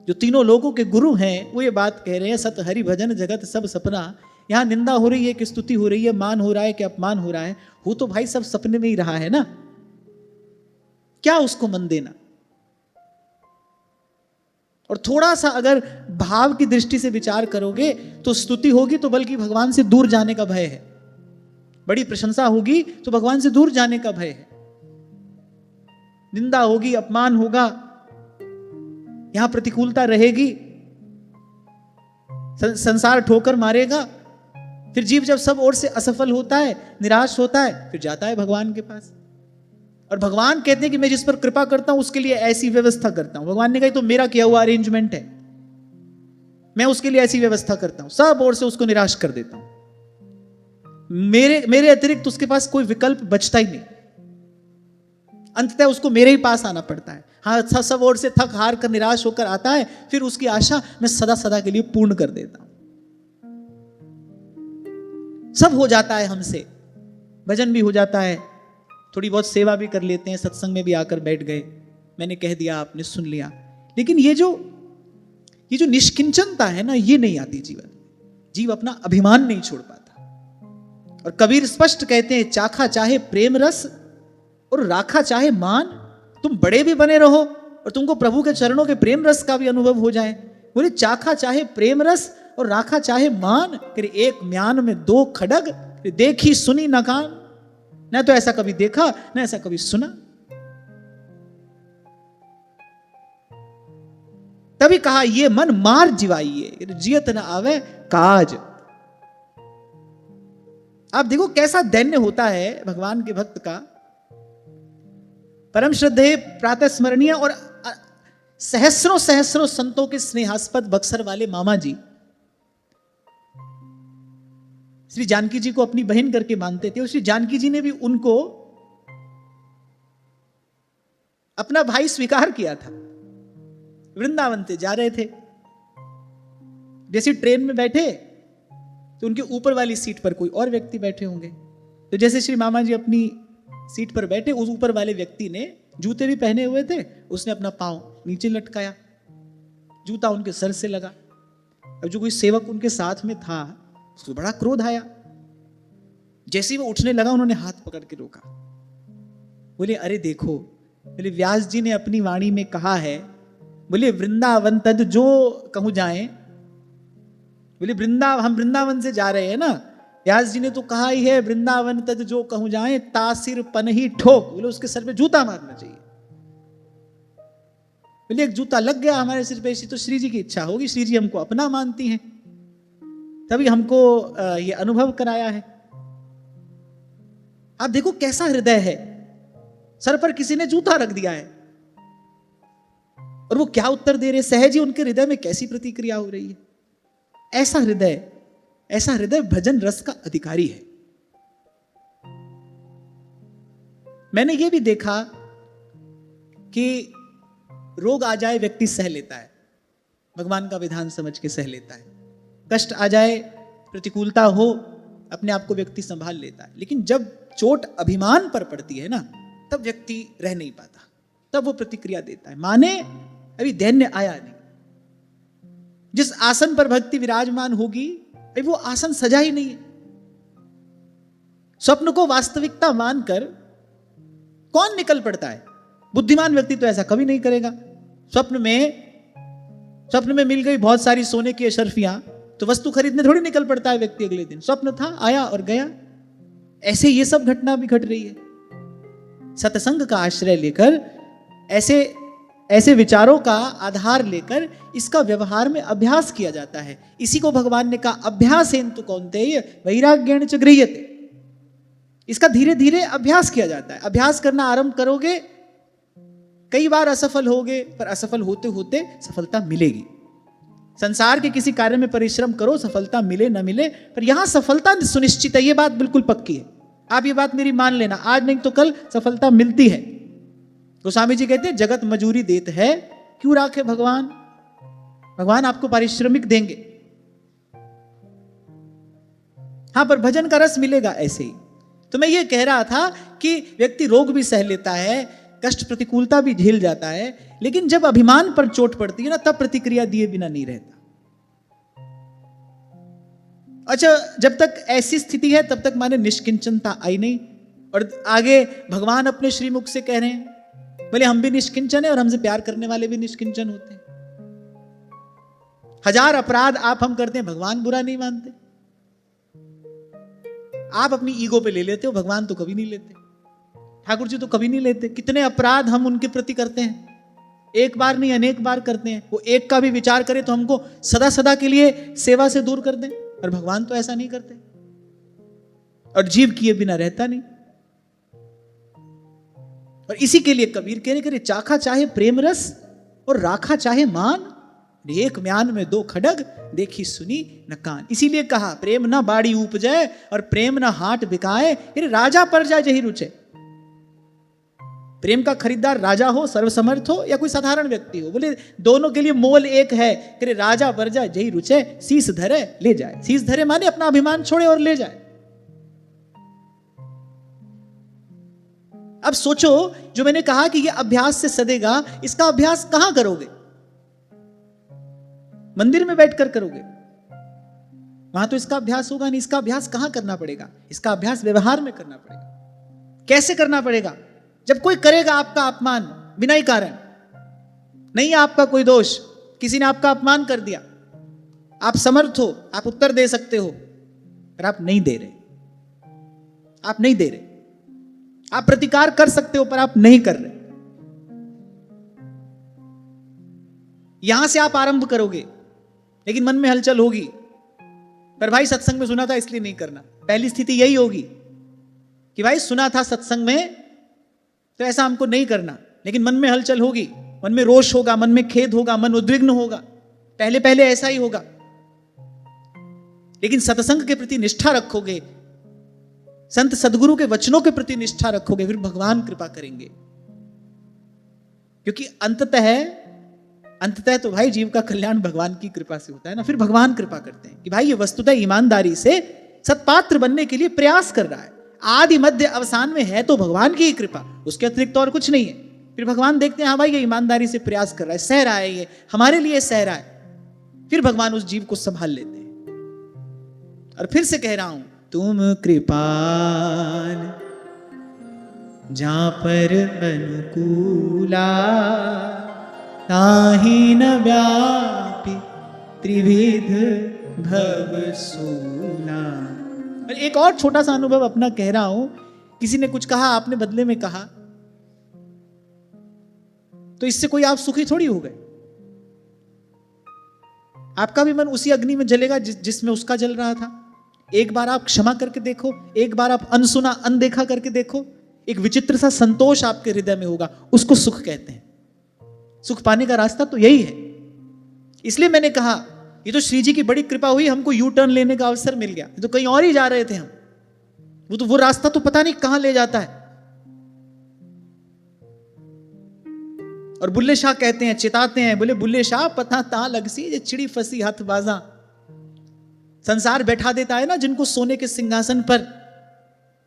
जो तीनों लोगों के गुरु हैं वो ये बात कह रहे हैं, सत हरि भजन जगत सब सपना। यहां निंदा हो रही है कि स्तुति हो रही है, मान हो रहा है कि अपमान हो रहा है, हो तो भाई सब सपने में ही रहा है ना, क्या उसको मन देना। और थोड़ा सा अगर भाव की दृष्टि से विचार करोगे तो स्तुति होगी तो बल्कि भगवान से दूर जाने का भय है, बड़ी प्रशंसा होगी तो भगवान से दूर जाने का भय है। निंदा होगी, अपमान होगा, यहां प्रतिकूलता रहेगी, संसार ठोकर मारेगा। फिर जीव जब सब ओर से असफल होता है, निराश होता है, फिर जाता है भगवान के पास। और भगवान कहते हैं कि मैं जिस पर कृपा करता हूं उसके लिए ऐसी व्यवस्था करता हूं। भगवान ने कहा तो मेरा किया हुआ अरेंजमेंट है, मैं उसके लिए ऐसी व्यवस्था करता हूं, सब ओर से उसको निराश कर देता हूं। मेरे अतिरिक्त उसके पास कोई विकल्प बचता ही नहीं, अंततः उसको मेरे ही पास आना पड़ता है। हाँ, सब ओर से थक हार कर निराश होकर आता है, फिर उसकी आशा मैं सदा सदा के लिए पूर्ण कर देता हूं। सब हो जाता है हमसे, भजन भी हो जाता है, थोड़ी बहुत सेवा भी कर लेते हैं, सत्संग में भी आकर बैठ गए, मैंने कह दिया आपने सुन लिया। लेकिन ये जो निष्किंचनता है ना, ये नहीं आती जीवन। जीव अपना अभिमान नहीं छोड़ पाता। और कबीर स्पष्ट कहते हैं, चाखा चाहे प्रेम रस और राखा चाहे मान। तुम बड़े भी बने रहो और तुमको प्रभु के चरणों के प्रेम रस का भी अनुभव हो जाए। बोले चाखा चाहे प्रेम रस और राखा चाहे मान, फिर एक म्यान में दो खड़ग, फिर देखी सुनी न कान। न तो ऐसा कभी देखा न ऐसा कभी सुना। तभी कहा ये मन मार जिवाइए, जियत न आवे काज। आप देखो कैसा दैन्य होता है भगवान के भक्त का। परम श्रद्धेय प्रातः स्मरणीय और सहस्रों सहस्रों संतों के स्नेहास्पद बक्सर वाले मामा जी श्री जानकी जी को अपनी बहन करके मानते थे। और श्री जानकी जी ने भी उनको अपना भाई स्वीकार किया था। वृंदावन से जा रहे थे, जैसे ट्रेन में बैठे तो उनके ऊपर वाली सीट पर कोई और व्यक्ति बैठे होंगे। तो जैसे श्री मामा जी अपनी सीट पर बैठे, उस ऊपर वाले व्यक्ति ने जूते भी पहने हुए थे, उसने अपना पांव नीचे लटकाया, जूता उनके सर से लगा। अब जो कोई सेवक उनके साथ में था उसको बड़ा क्रोध आया। जैसे ही वो उठने लगा उन्होंने हाथ पकड़ के रोका। बोले अरे देखो, बोले व्यास जी ने अपनी वाणी में कहा है, बोले वृंदावन तद जो कहूं जाए। बोले हम वृंदावन से जा रहे हैं ना, व्यास जी ने तो कहा ही है वृंदावन तद जो कहूं जाए, तासिर पन ही ठोक। बोले उसके सर पे जूता मारना चाहिए। बोले एक जूता लग गया हमारे सिर पे, इसी तो श्री जी की इच्छा होगी, श्री जी हमको अपना मानती हैं, तभी हमको ये अनुभव कराया है। आप देखो कैसा हृदय है, सर पर किसी ने जूता रख दिया है और वो क्या उत्तर दे रहे, सहज ही उनके हृदय में कैसी प्रतिक्रिया हो रही है। ऐसा हृदय भजन रस का अधिकारी है। मैंने ये भी देखा कि रोग आ जाए व्यक्ति सह लेता है, भगवान का विधान समझ के सह लेता है। कष्ट आ जाए, प्रतिकूलता हो, अपने आप को व्यक्ति संभाल लेता है। लेकिन जब चोट अभिमान पर पड़ती है ना, तब व्यक्ति रह नहीं पाता, तब वो प्रतिक्रिया देता है। माने अभी दैन्य आया नहीं। जिस आसन पर भक्ति विराजमान होगी, अभी वो आसन सजा ही नहीं है। स्वप्न को वास्तविकता मानकर कौन निकल पड़ता है? बुद्धिमान व्यक्ति तो ऐसा कभी नहीं करेगा। स्वप्न में मिल गई बहुत सारी सोने की अशर्फियां, तो वस्तु खरीदने थोड़ी निकल पड़ता है व्यक्ति अगले दिन। स्वप्न था, आया और गया। ऐसे ये सब घटना भी घट रही है। सत्संग का आश्रय लेकर, ऐसे विचारों का आधार लेकर इसका व्यवहार में अभ्यास किया जाता है। इसी को भगवान ने कहा अभ्यासेन तु कौन्तेय वैराग्येण च गृह्यते। इसका धीरे धीरे अभ्यास किया जाता है। अभ्यास करना आरंभ करोगे, कई बार असफल होगे, पर असफल होते होते सफलता मिलेगी। संसार के किसी कार्य में परिश्रम करो, सफलता मिले न मिले, पर यहां सफलता सुनिश्चित है, ये बात बिल्कुल पक्की है। आप ये बात मेरी मान लेना, आज नहीं तो कल सफलता मिलती है। गोस्वामी जी कहते हैं जगत मजूरी देत है, क्यों राखे भगवान। भगवान आपको पारिश्रमिक देंगे। हां, पर भजन का रस मिलेगा ऐसे ही। तो मैं ये कह रहा था कि व्यक्ति रोग भी सह लेता है, कष्ट प्रतिकूलता भी झेल जाता है, लेकिन जब अभिमान पर चोट पड़ती है ना, तब प्रतिक्रिया दिए बिना नहीं रहता। अच्छा, जब तक ऐसी स्थिति है तब तक माने निष्किंचनता आई नहीं। और आगे भगवान अपने श्रीमुख से कह रहे हैं, बोले हम भी निष्किंचन है और हमसे प्यार करने वाले भी निष्किंचन होते हैं। 1000 अपराध आप हम करते हैं, भगवान बुरा नहीं मानते। आप अपनी ईगो पे ले लेते हो, भगवान तो कभी नहीं लेते, ठाकुर जी तो कभी नहीं लेते। कितने अपराध हम उनके प्रति करते हैं, एक बार नहीं अनेक बार करते हैं। वो एक का भी विचार करे तो हमको सदा सदा के लिए सेवा से दूर कर दें, और भगवान तो ऐसा नहीं करते। और जीव किए बिना रहता नहीं। और इसी के लिए कबीर कहने करे, चाखा चाहे प्रेम रस और राखा चाहे मान, एक म्यान में 2 खड़ग, देखी सुनी न कान। इसीलिए कहा प्रेम ना बाड़ी उपजे और प्रेम ना हाट बिकाए, अरे राजा पर जाए जही रुचे। प्रेम का खरीदार राजा हो, सर्वसमर्थ हो, या कोई साधारण व्यक्ति हो, बोले दोनों के लिए मोल एक है। करे राजा पर जाए जही रुचे, शीस धरे ले जाए। शीस धरे माने अपना अभिमान छोड़े और ले जाए। अब सोचो, जो मैंने कहा कि यह अभ्यास से सदेगा, इसका अभ्यास कहां करोगे? मंदिर में बैठकर करोगे? वहां तो इसका अभ्यास होगा नहीं। इसका अभ्यास कहां करना पड़ेगा? इसका अभ्यास व्यवहार में करना पड़ेगा। कैसे करना पड़ेगा? जब कोई करेगा आपका अपमान बिना ही कारण, नहीं आपका कोई दोष, किसी ने आपका अपमान कर दिया, आप समर्थ हो, आप उत्तर दे सकते हो, पर आप नहीं दे रहे। आप नहीं दे रहे। आप प्रतिकार कर सकते हो, पर आप नहीं कर रहे। यहां से आप आरंभ करोगे, लेकिन मन में हलचल होगी, पर भाई सत्संग में सुना था इसलिए नहीं करना। पहली स्थिति यही होगी कि भाई सुना था सत्संग में तो ऐसा हमको नहीं करना, लेकिन मन में हलचल होगी, मन में रोष होगा, मन में खेद होगा, मन उद्विग्न होगा। पहले पहले ऐसा ही होगा, लेकिन सत्संग के प्रति निष्ठा रखोगे, संत सदगुरु के वचनों के प्रति निष्ठा रखोगे, फिर भगवान कृपा करेंगे। क्योंकि अंततः तो भाई जीव का कल्याण भगवान की कृपा से होता है ना। फिर भगवान कृपा करते हैं कि भाई ये वस्तुतः ईमानदारी से सत्पात्र बनने के लिए प्रयास कर रहा है, आदि मध्य अवसान में है तो भगवान की ही कृपा, उसके अतिरिक्त और कुछ नहीं है। फिर भगवान देखते हैं हाँ भाई ये ईमानदारी से प्रयास कर रहा है, सह रहा है, ये हमारे लिए सह रहा है, फिर भगवान उस जीव को संभाल लेते हैं। और फिर से कह रहा हूं, तुम कृपान जहां पर अनुकूला, ताहि न व्यापी त्रिविध भव सूला। एक और छोटा सा अनुभव अपना कह रहा हूं। किसी ने कुछ कहा, आपने बदले में कहा, तो इससे कोई आप सुखी थोड़ी हो गए। आपका भी मन उसी अग्नि में जलेगा जिसमें उसका जल रहा था। एक बार आप क्षमा करके देखो, एक बार आप अनसुना अनदेखा करके देखो, एक विचित्र सा संतोष आपके हृदय में होगा, उसको सुख कहते हैं। सुख पाने का रास्ता तो यही है। इसलिए मैंने कहा ये तो श्री जी की बड़ी कृपा हुई, हमको यू टर्न लेने का अवसर मिल गया, तो कहीं और ही जा रहे थे हम। वो रास्ता तो पता नहीं कहां ले जाता है। और बुल्ले शाह कहते हैं, चिताते हैं, बोले बुल्ले शाह पता ता लगसी ये चिड़ी फंसी हाथ बाजा। संसार बैठा देता है ना जिनको सोने के सिंहासन पर,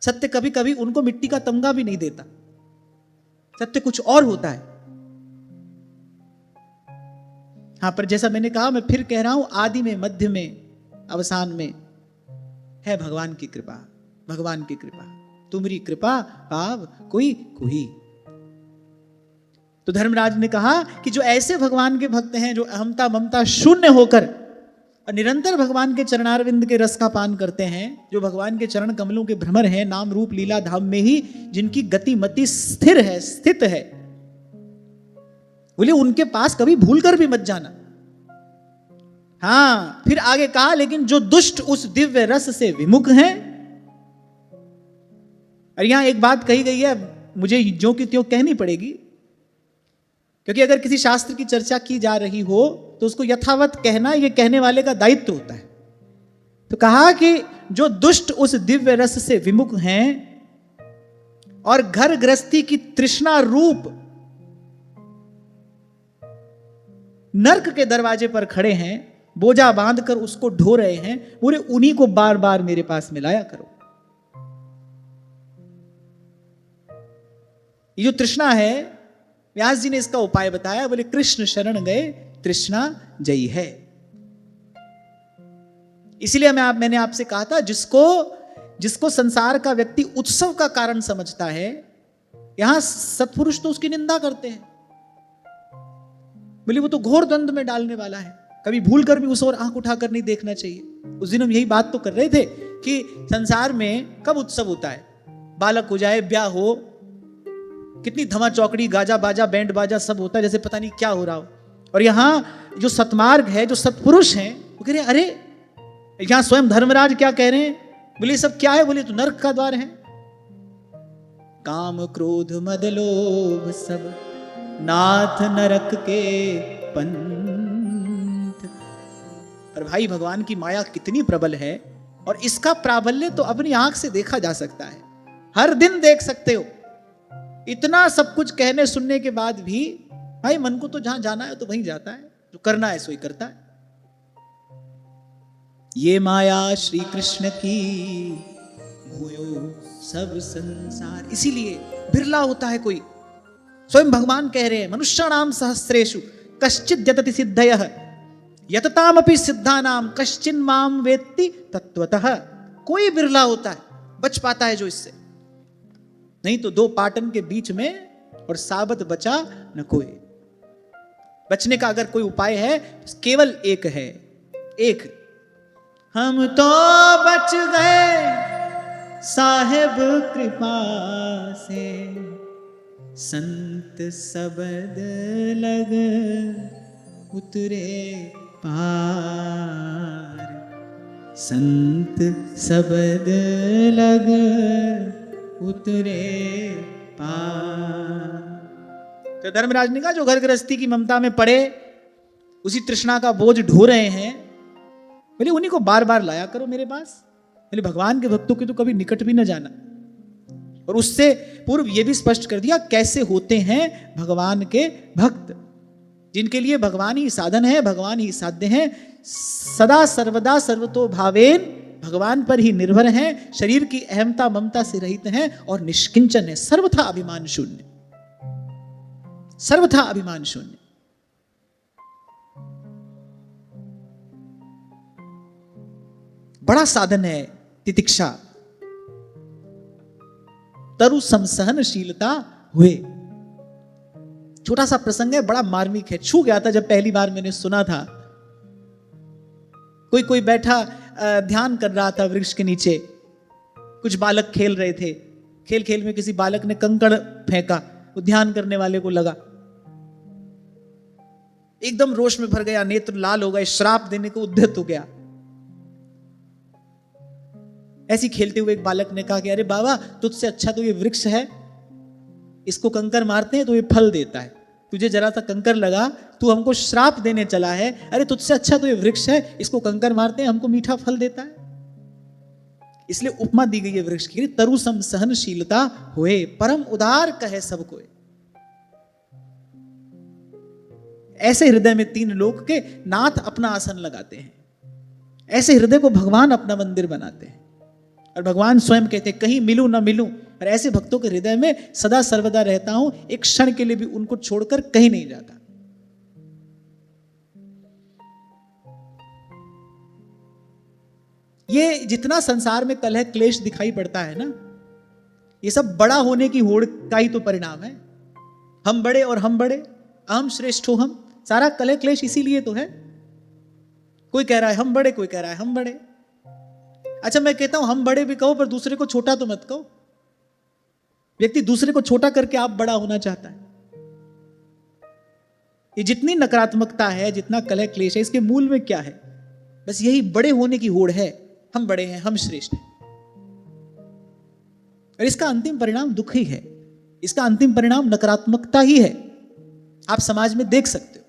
सत्य कभी कभी उनको मिट्टी का तमगा भी नहीं देता। सत्य कुछ और होता है। हाँ, पर जैसा मैंने कहा, मैं फिर कह रहा हूं, आदि में, मध्य में, अवसान में है भगवान की कृपा। भगवान की कृपा, तुम्हारी कृपा पाव कोई कोई। तो धर्मराज ने कहा कि जो ऐसे भगवान के भक्त हैं, जो अहमता ममता शून्य होकर और निरंतर भगवान के चरणारविंद के रस का पान करते हैं, जो भगवान के चरण कमलों के भ्रमर हैं, नाम रूप लीला धाम में ही जिनकी गति मति स्थिर है, स्थित है, बोले उनके पास कभी भूल कर भी मत जाना। हां, फिर आगे कहा, लेकिन जो दुष्ट उस दिव्य रस से विमुख हैं। और यहां एक बात कही गई है, मुझे ज्यों की त्यों कहनी पड़ेगी क्योंकि अगर किसी शास्त्र की चर्चा की जा रही हो तो उसको यथावत कहना ये कहने वाले का दायित्व होता है। तो कहा कि जो दुष्ट उस दिव्य रस से विमुख हैं और घर गृहस्थी की तृष्णा रूप नर्क के दरवाजे पर खड़े हैं, बोझा बांधकर उसको ढो रहे हैं, बोले उन्हीं को बार बार मेरे पास मिलाया करो। ये जो तृष्णा है, व्यास जी ने इसका उपाय बताया, बोले कृष्ण शरण गए तृष्णा जयी है। इसलिए मैंने आपसे कहा था, जिसको संसार का व्यक्ति उत्सव का कारण समझता है, यहां सत्पुरुष तो उसकी निंदा करते हैं, बोले वो तो घोर द्वंद्व में डालने वाला है, कभी भूल कर भी उस ओर आंख उठाकर नहीं देखना चाहिए। उस दिन हम यही बात तो कर रहे थे कि संसार में कब उत्सव होता है, बालक हो जाए, ब्याह हो, कितनी धमा चौकड़ी, गाजा बाजा, बैंड बाजा सब होता है, जैसे पता नहीं क्या हो रहा हो। और यहां जो सतमार्ग है, जो सत्पुरुष हैं, वो कह रहे अरे, यहां स्वयं धर्मराज क्या कह रहे हैं, बोले सब क्या है, बोले तो नरक का द्वार है। काम क्रोध मद लोभ सब नाथ नरक के पंथ। और भाई भगवान की माया कितनी प्रबल है, और इसका प्राबल्य तो अपनी आंख से देखा जा सकता है, हर दिन देख सकते हो। इतना सब कुछ कहने सुनने के बाद भी भाई मन को तो जहां जाना है तो वहीं जाता है, जो करना है सो ही करता है। ये माया श्री कृष्ण की मोयो सब संसार। इसीलिए बिरला होता है कोई, स्वयं भगवान कह रहे हैं मनुष्याणाम सहस्रेषु कश्चित् यतति सिद्धयः यततामपि सिद्धानाम कश्चिन् माम वेत्ति तत्वतः। कोई बिरला होता है, बच पाता है जो इससे, नहीं तो दो पाटन के बीच में और साबत बचा न कोई। बचने का अगर कोई उपाय है केवल एक है, एक, हम तो बच गए साहेब कृपा से, संत सबद लग उतरे पार, संत सबद लग उतरे पार। तो धर्मराज ने कहा जो घर गृहस्थी की ममता में पड़े, उसी तृष्णा का बोझ ढो रहे हैं, बोले उन्हीं को बार बार लाया करो मेरे पास। बोले भगवान के भक्तों के तो कभी निकट भी न जाना। और उससे पूर्व यह भी स्पष्ट कर दिया कैसे होते हैं भगवान के भक्त, जिनके लिए भगवान ही साधन है, भगवान ही साध्य है, सदा सर्वदा सर्वतो भावेन भगवान पर ही निर्भर हैं, शरीर की अहमता ममता से रहित हैं और निष्किंचन है, सर्वथा अभिमान शून्य, सर्वथा अभिमान शून्य। बड़ा साधन है तितिक्षा, तरु समसहनशीलता हुए। छोटा सा प्रसंग है, बड़ा मार्मिक है, छू गया था जब पहली बार मैंने सुना था। कोई बैठा ध्यान कर रहा था वृक्ष के नीचे, कुछ बालक खेल रहे थे, खेल खेल में किसी बालक ने कंकड़ फेंका, वो ध्यान करने वाले को लगा, एकदम रोष में भर गया, नेत्र लाल हो गए, श्राप देने को उद्यत हो गया। ऐसी खेलते हुए एक बालक ने कहा कि अरे बाबा तुझसे अच्छा तो ये वृक्ष है, इसको कंकर मारते हैं तो ये फल देता है, तुझे जरा सा कंकर लगा, तू हमको श्राप देने चला है, अरे तुझसे अच्छा तो ये वृक्ष है, इसको कंकर मारते हैं, हमको मीठा फल देता है। इसलिए उपमा दी गई है वृक्ष की, तरु सम सहनशीलता होए, परम उदार कहे सबको। ऐसे हृदय में तीन लोक के नाथ अपना आसन लगाते हैं, ऐसे हृदय को भगवान अपना मंदिर बनाते हैं। और भगवान स्वयं कहते हैं कहीं मिलूं ना मिलूं, और ऐसे भक्तों के हृदय में सदा सर्वदा रहता हूं, एक क्षण के लिए भी उनको छोड़कर कहीं नहीं जाता। ये जितना संसार में कलह क्लेश दिखाई पड़ता है ना, ये सब बड़ा होने की होड़ का ही तो परिणाम है। हम बड़े और हम बड़े, अहम श्रेष्ठो हम, सारा कलह क्लेश इसीलिए तो है। कोई कह रहा है हम बड़े, कोई कह रहा है हम बड़े। अच्छा मैं कहता हूं हम बड़े भी कहो, पर दूसरे को छोटा तो मत कहो। व्यक्ति दूसरे को छोटा करके आप बड़ा होना चाहता है। ये जितनी नकारात्मकता है, जितना कलह क्लेश है, इसके मूल में क्या है? बस यही बड़े होने की होड़ है, हम बड़े हैं, हम श्रेष्ठ हैं। और इसका अंतिम परिणाम दुख ही है, इसका अंतिम परिणाम नकारात्मकता ही है। आप समाज में देख सकते हो।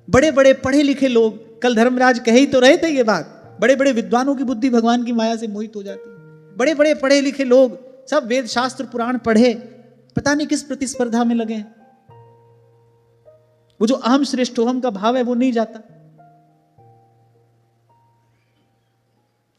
बड़े बड़े पढ़े लिखे लोग, कल धर्मराज कह ही तो रहे थे ये बात, बड़े बड़े विद्वानों की बुद्धि भगवान की माया से मोहित हो जाती है। बड़े बड़े पढ़े लिखे लोग सब वेद शास्त्र पुराण पढ़े, पता नहीं किस प्रतिस्पर्धा में लगे हैं। वो जो अहम श्रेष्ठोहम का भाव है वो नहीं जाता।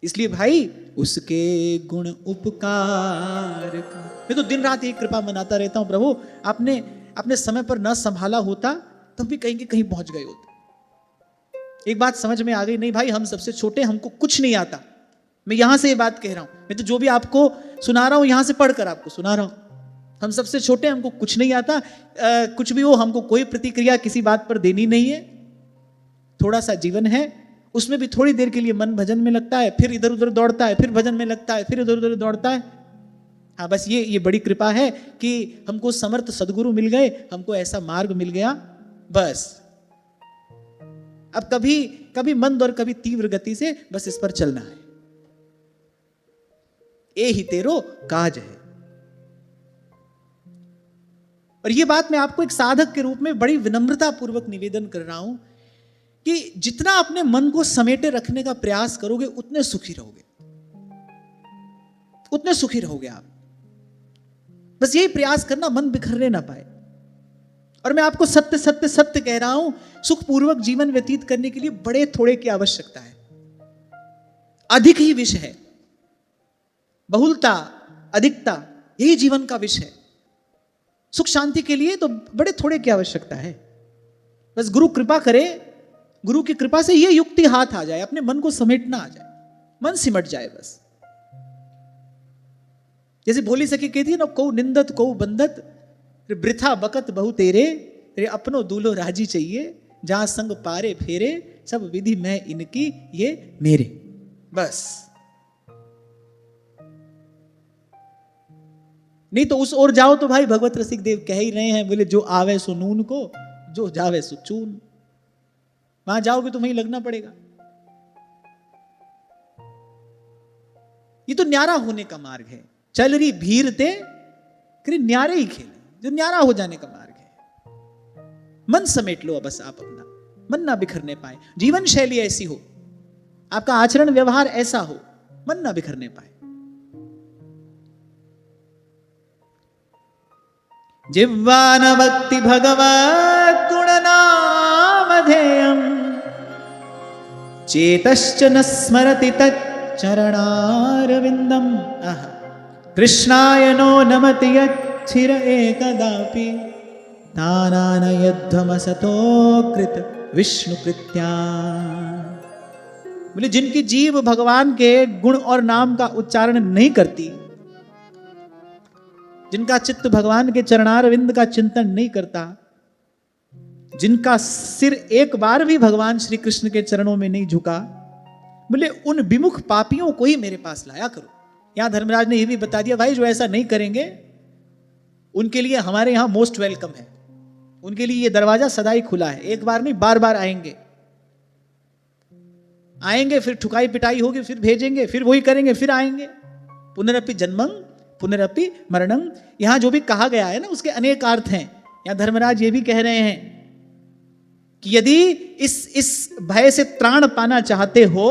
इसलिए भाई उसके गुण उपकार का, मैं तो दिन रात एक कृपा मनाता रहता हूं, प्रभु आपने अपने समय पर न संभाला होता तो भी कहीं के कहीं पहुंच गए होते। एक बात समझ में आ गई, नहीं भाई हम सबसे छोटे, हमको कुछ नहीं आता। मैं यहां से ये बात कह रहा हूं, मैं तो जो भी आपको सुना रहा हूं यहां से पढ़कर आपको सुना रहा हूं। हम सबसे छोटे, हमको कुछ नहीं आता। कुछ भी हो, हमको कोई प्रतिक्रिया किसी बात पर देनी नहीं है। थोड़ा सा जीवन है, उसमें भी थोड़ी देर के लिए मन भजन में लगता है, फिर इधर उधर दौड़ता है, फिर भजन में लगता है, फिर इधर उधर दौड़ता है। हाँ बस ये बड़ी कृपा है कि हमको समर्थ सदगुरु मिल गए, हमको ऐसा मार्ग मिल गया। बस अब कभी कभी मंद और कभी तीव्र गति से बस इस पर चलना है। ए ही तेरो काज है। और ये बात मैं आपको एक साधक के रूप में बड़ी विनम्रता पूर्वक निवेदन कर रहा हूं कि जितना अपने मन को समेटे रखने का प्रयास करोगे उतने सुखी रहोगे, उतने सुखी रहोगे आप। बस यही प्रयास करना, मन बिखरने ना पाए। और मैं आपको सत्य सत्य सत्य कह रहा हूं, सुखपूर्वक जीवन व्यतीत करने के लिए बड़े थोड़े की आवश्यकता है, अधिक ही विषय है। बहुलता, अधिकता, यही जीवन का विषय है। सुख शांति के लिए तो बड़े थोड़े की आवश्यकता है। बस गुरु कृपा करे, गुरु की कृपा से ये युक्ति हाथ आ जाए, अपने मन को समेटना आ जाए, मन सिमट जाए बस। जैसे भोली सखी कहती है ना, को निंदत को बंदत वृथा बकत बहु तेरे अपनो दूल्हो राजी चाहिए, जहां संग पारे फेरे सब विधि मैं इनकी ये मेरे। बस नहीं तो उस ओर जाओ तो भाई भगवत रसिक देव कह ही रहे हैं, बोले जो आवे सो नून को, जो जावे सो चून। वहां जाओगे तो वहीं लगना पड़ेगा। ये तो न्यारा होने का मार्ग है। चल रही भीड़ ते न्यारे ही खेले, जो न्यारा हो जाने का मार्ग है। मन समेट लो बस आप अपना, मन ना बिखरने पाए। जीवन शैली ऐसी हो, आपका आचरण व्यवहार ऐसा हो, मन ना बिखरने पाए। जिह्वान भक्ति भगवत गुण नामधेयम् चेतश्च न स्मरति तच्चरणारविन्दम् कृष्णाय नो नमति यच्छिर एकदापि तानानयध्वमसतो कृत विष्णुकृत्या। बोले जिनकी जीव भगवान के गुण और नाम का उच्चारण नहीं करती, जिनका चित्त भगवान के चरणारविंद का चिंतन नहीं करता, जिनका सिर एक बार भी भगवान श्री कृष्ण के चरणों में नहीं झुका, बोले उन विमुख पापियों को ही मेरे पास लाया करो। यहां धर्मराज ने यह भी बता दिया, भाई जो ऐसा नहीं करेंगे उनके लिए हमारे यहां मोस्ट वेलकम है, उनके लिए यह दरवाजा सदा ही खुला है। एक बार नहीं, बार बार आएंगे, आएंगे फिर ठुकाई पिटाई होगी, फिर भेजेंगे, फिर वही करेंगे, फिर आएंगे। पुनरपि जन्मं पुनरपि मरणं, यहां जो भी कहा गया है ना उसके अनेक अर्थ हैं। यहां धर्मराज ये भी कह रहे हैं कि यदि इस भय से त्राण पाना चाहते हो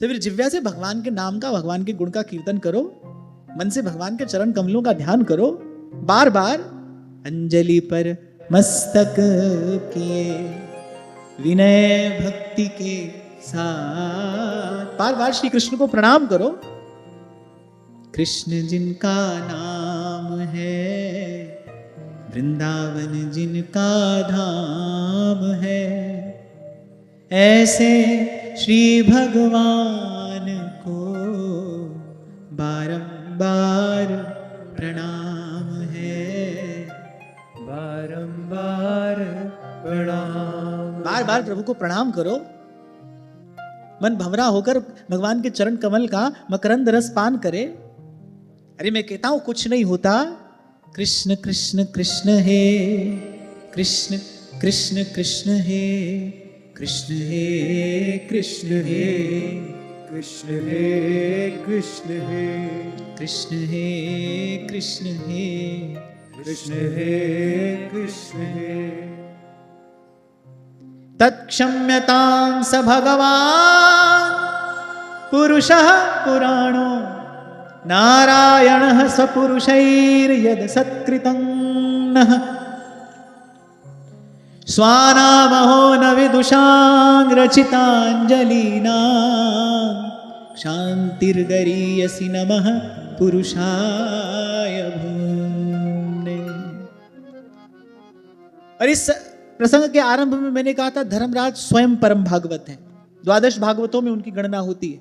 तो फिर जिह्वा से भगवान के नाम का, भगवान के गुण का कीर्तन करो, मन से भगवान के चरण कमलों का ध्यान करो, बार बार अंजलि पर मस्तक किए विनय भक्ति के साथ बार बार श्री कृष्ण को प्रणाम करो। कृष्ण जिनका नाम है, वृंदावन जिनका धाम है, ऐसे श्री भगवान को बारंबार प्रणाम है, बारंबार प्रणाम। बार बार प्रभु को प्रणाम करो। मन भंवरा होकर भगवान के चरण कमल का मकरंद रस पान करे। अरे मैं कहता हूं कुछ नहीं होता, कृष्ण कृष्ण कृष्ण हे कृष्ण कृष्ण कृष्ण हे कृष्ण हे कृष्ण हे कृष्ण हे कृष्ण हे कृष्ण हे कृष्ण हे कृष्ण हे कृष्ण हे तत्क्षम्यतां स भगवान् पुरुषः पुराणो नारायणः स्वपुरुषैर्यद् सत्कृतं नः स्वानामहो न विदुषां रचिताञ्जलीनां शान्तिर्गरीयसि नमः पुरुषाय भूम्ने। और इस प्रसंग के आरंभ में मैंने कहा था धर्मराज स्वयं परम भागवत हैं। 12 भागवतों में उनकी गणना होती है।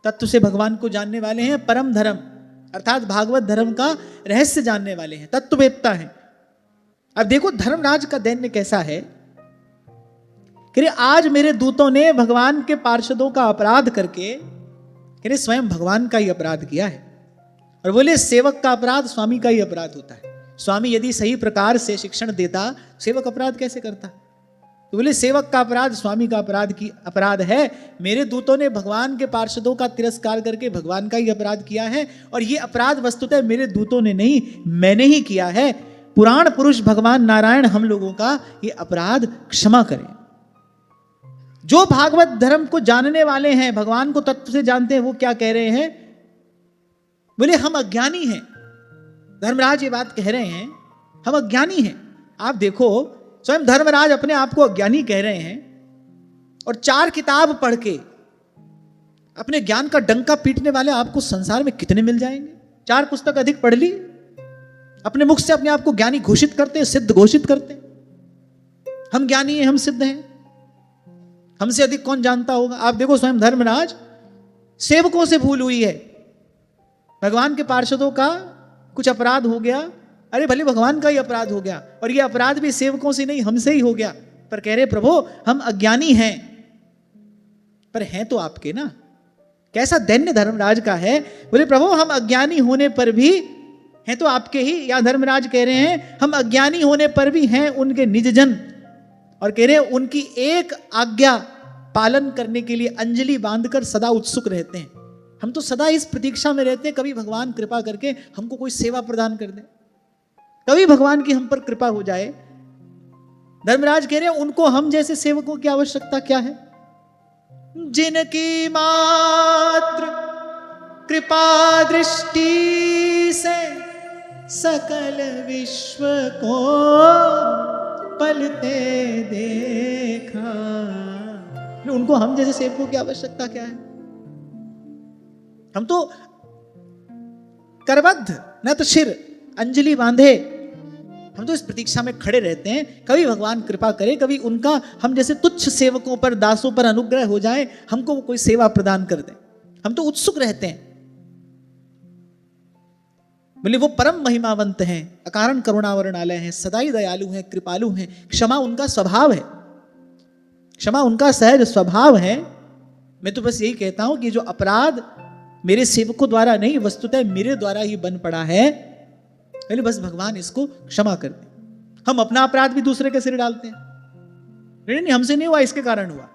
तत्व से भगवान को जानने वाले हैं, परम धर्म अर्थात भागवत धर्म का रहस्य जानने वाले हैं, तत्ववेत्ता हैं। अब देखो धर्मराज का दैन्य कैसा है कि आज मेरे दूतों ने भगवान के पार्षदों का अपराध करके स्वयं भगवान का ही अपराध किया है। और बोले सेवक का अपराध स्वामी का ही अपराध होता है। स्वामी यदि सही प्रकार से शिक्षण देता, सेवक अपराध कैसे करता? तो बोले सेवक का अपराध स्वामी का अपराध है। मेरे दूतों ने भगवान के पार्षदों का तिरस्कार करके भगवान का ही अपराध किया है। और ये अपराध वस्तुतः मेरे दूतों ने नहीं, मैंने ही किया है। पुराण पुरुष भगवान नारायण हम लोगों का ये अपराध क्षमा करें। जो भागवत धर्म को जानने वाले हैं, भगवान को तत्व से जानते हैं, वो क्या कह रहे हैं? बोले हम अज्ञानी हैं। धर्मराज ये बात कह रहे हैं, हम अज्ञानी हैं। आप देखो स्वयं धर्मराज अपने आप को अज्ञानी कह रहे हैं और 4 किताब पढ़ के अपने ज्ञान का डंका पीटने वाले आपको संसार में कितने मिल जाएंगे? 4 पुस्तक अधिक पढ़ ली, अपने मुख से अपने आप को ज्ञानी घोषित करते हैं, सिद्ध घोषित करते हैं। हम ज्ञानी हैं, हम सिद्ध हैं, हमसे अधिक कौन जानता होगा? आप देखो स्वयं धर्मराज सेवकों से भूल हुई है, भगवान के पार्षदों का कुछ अपराध हो गया, अरे भले भगवान का ही अपराध हो गया, और ये अपराध भी सेवकों से नहीं हमसे ही हो गया। पर कह रहे प्रभु हम अज्ञानी हैं, पर हैं तो आपके ना। कैसा दैन्य धर्मराज का है। बोले प्रभु हम अज्ञानी होने पर भी हैं तो आपके ही। या धर्मराज कह रहे हैं हम अज्ञानी होने पर भी हैं उनके निज जन, और कह रहे हैं उनकी एक आज्ञा पालन करने के लिए अंजलि बांधकर सदा उत्सुक रहते हैं। हम तो सदा इस प्रतीक्षा में रहते हैं कभी भगवान कृपा करके हमको कोई सेवा प्रदान कर दे, कभी भगवान की हम पर कृपा हो जाए। धर्मराज कह रहे हैं उनको हम जैसे सेवकों की आवश्यकता क्या है? जिनकी मात्र कृपा दृष्टि से सकल विश्व को पलते देखा, उनको हम जैसे सेवकों की आवश्यकता क्या है? हम तो करबद्ध न तो शिर, अंजलि बांधे, हम तो इस प्रतीक्षा में खड़े रहते हैं कभी भगवान कृपा करे, कभी उनका हम जैसे तुच्छ सेवकों पर, दासों पर अनुग्रह हो जाए, हमको वो कोई सेवा प्रदान कर दे। हम तो उत्सुक रहते हैं। बोले वो परम महिमावंत हैं, अकारण करुणावरणालय हैं, सदाई दयालु हैं, कृपालु हैं। क्षमा उनका स्वभाव है, क्षमा उनका सहज स्वभाव है। मैं तो बस यही कहता हूं कि जो अपराध मेरे सेवकों द्वारा नहीं वस्तुतः मेरे द्वारा ही बन पड़ा है, पहले बस भगवान इसको क्षमा कर दे। हम अपना अपराध भी दूसरे के सिर डालते हैं, नहीं हमसे नहीं हुआ, इसके कारण हुआ,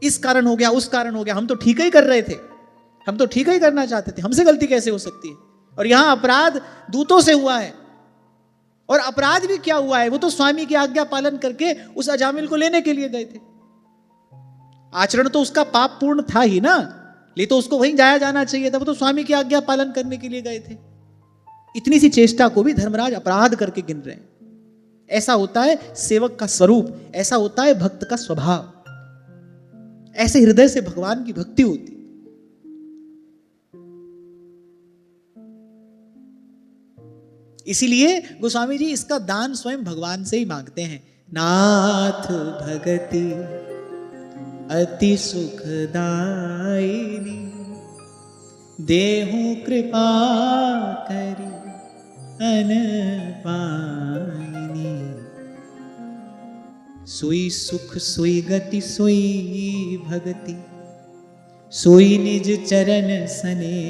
इस कारण हो गया, उस कारण हो गया, हम तो ठीक ही कर रहे थे, हम तो ठीक ही करना चाहते थे, हमसे गलती कैसे हो सकती है? और यहां अपराध दूतों से हुआ है। और अपराध भी क्या हुआ है? वो तो स्वामी की आज्ञा पालन करके उस अजामिल को लेने के लिए गए थे। आचरण तो उसका पाप पूर्ण था ही ना, ले तो उसको वहीं जाया जाना चाहिए था, वो तो स्वामी की आज्ञा पालन करने के लिए गए थे। इतनी सी चेष्टा को भी धर्मराज अपराध करके गिन रहे हैं। ऐसा होता है सेवक का स्वरूप, ऐसा होता है भक्त का स्वभाव, ऐसे हृदय से भगवान की भक्ति होती। इसीलिए गोस्वामी जी इसका दान स्वयं भगवान से ही मांगते हैं। नाथ भगति अति सुखदायिनी, देहु कृपा करी अनपायिनी। सोई सुख सोई गति सोई भगति, सोई निज चरण सने,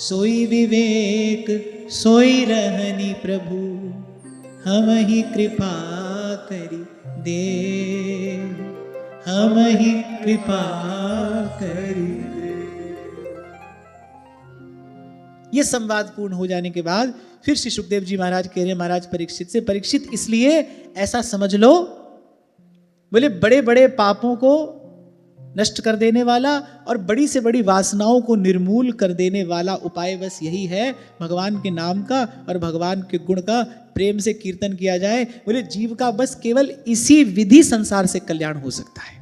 सोई विवेक सोई रहनी प्रभु, हम ही कृपा करी दे, हम ही कृपा करी। ये संवाद पूर्ण हो जाने के बाद फिर श्री सुखदेव जी महाराज कह रहे हैं महाराज परीक्षित से, परीक्षित इसलिए ऐसा समझ लो, बोले बड़े बड़े पापों को नष्ट कर देने वाला और बड़ी से बड़ी वासनाओं को निर्मूल कर देने वाला उपाय बस यही है, भगवान के नाम का और भगवान के गुण का प्रेम से कीर्तन किया जाए। बोले जीव का बस केवल इसी विधि संसार से कल्याण हो सकता है।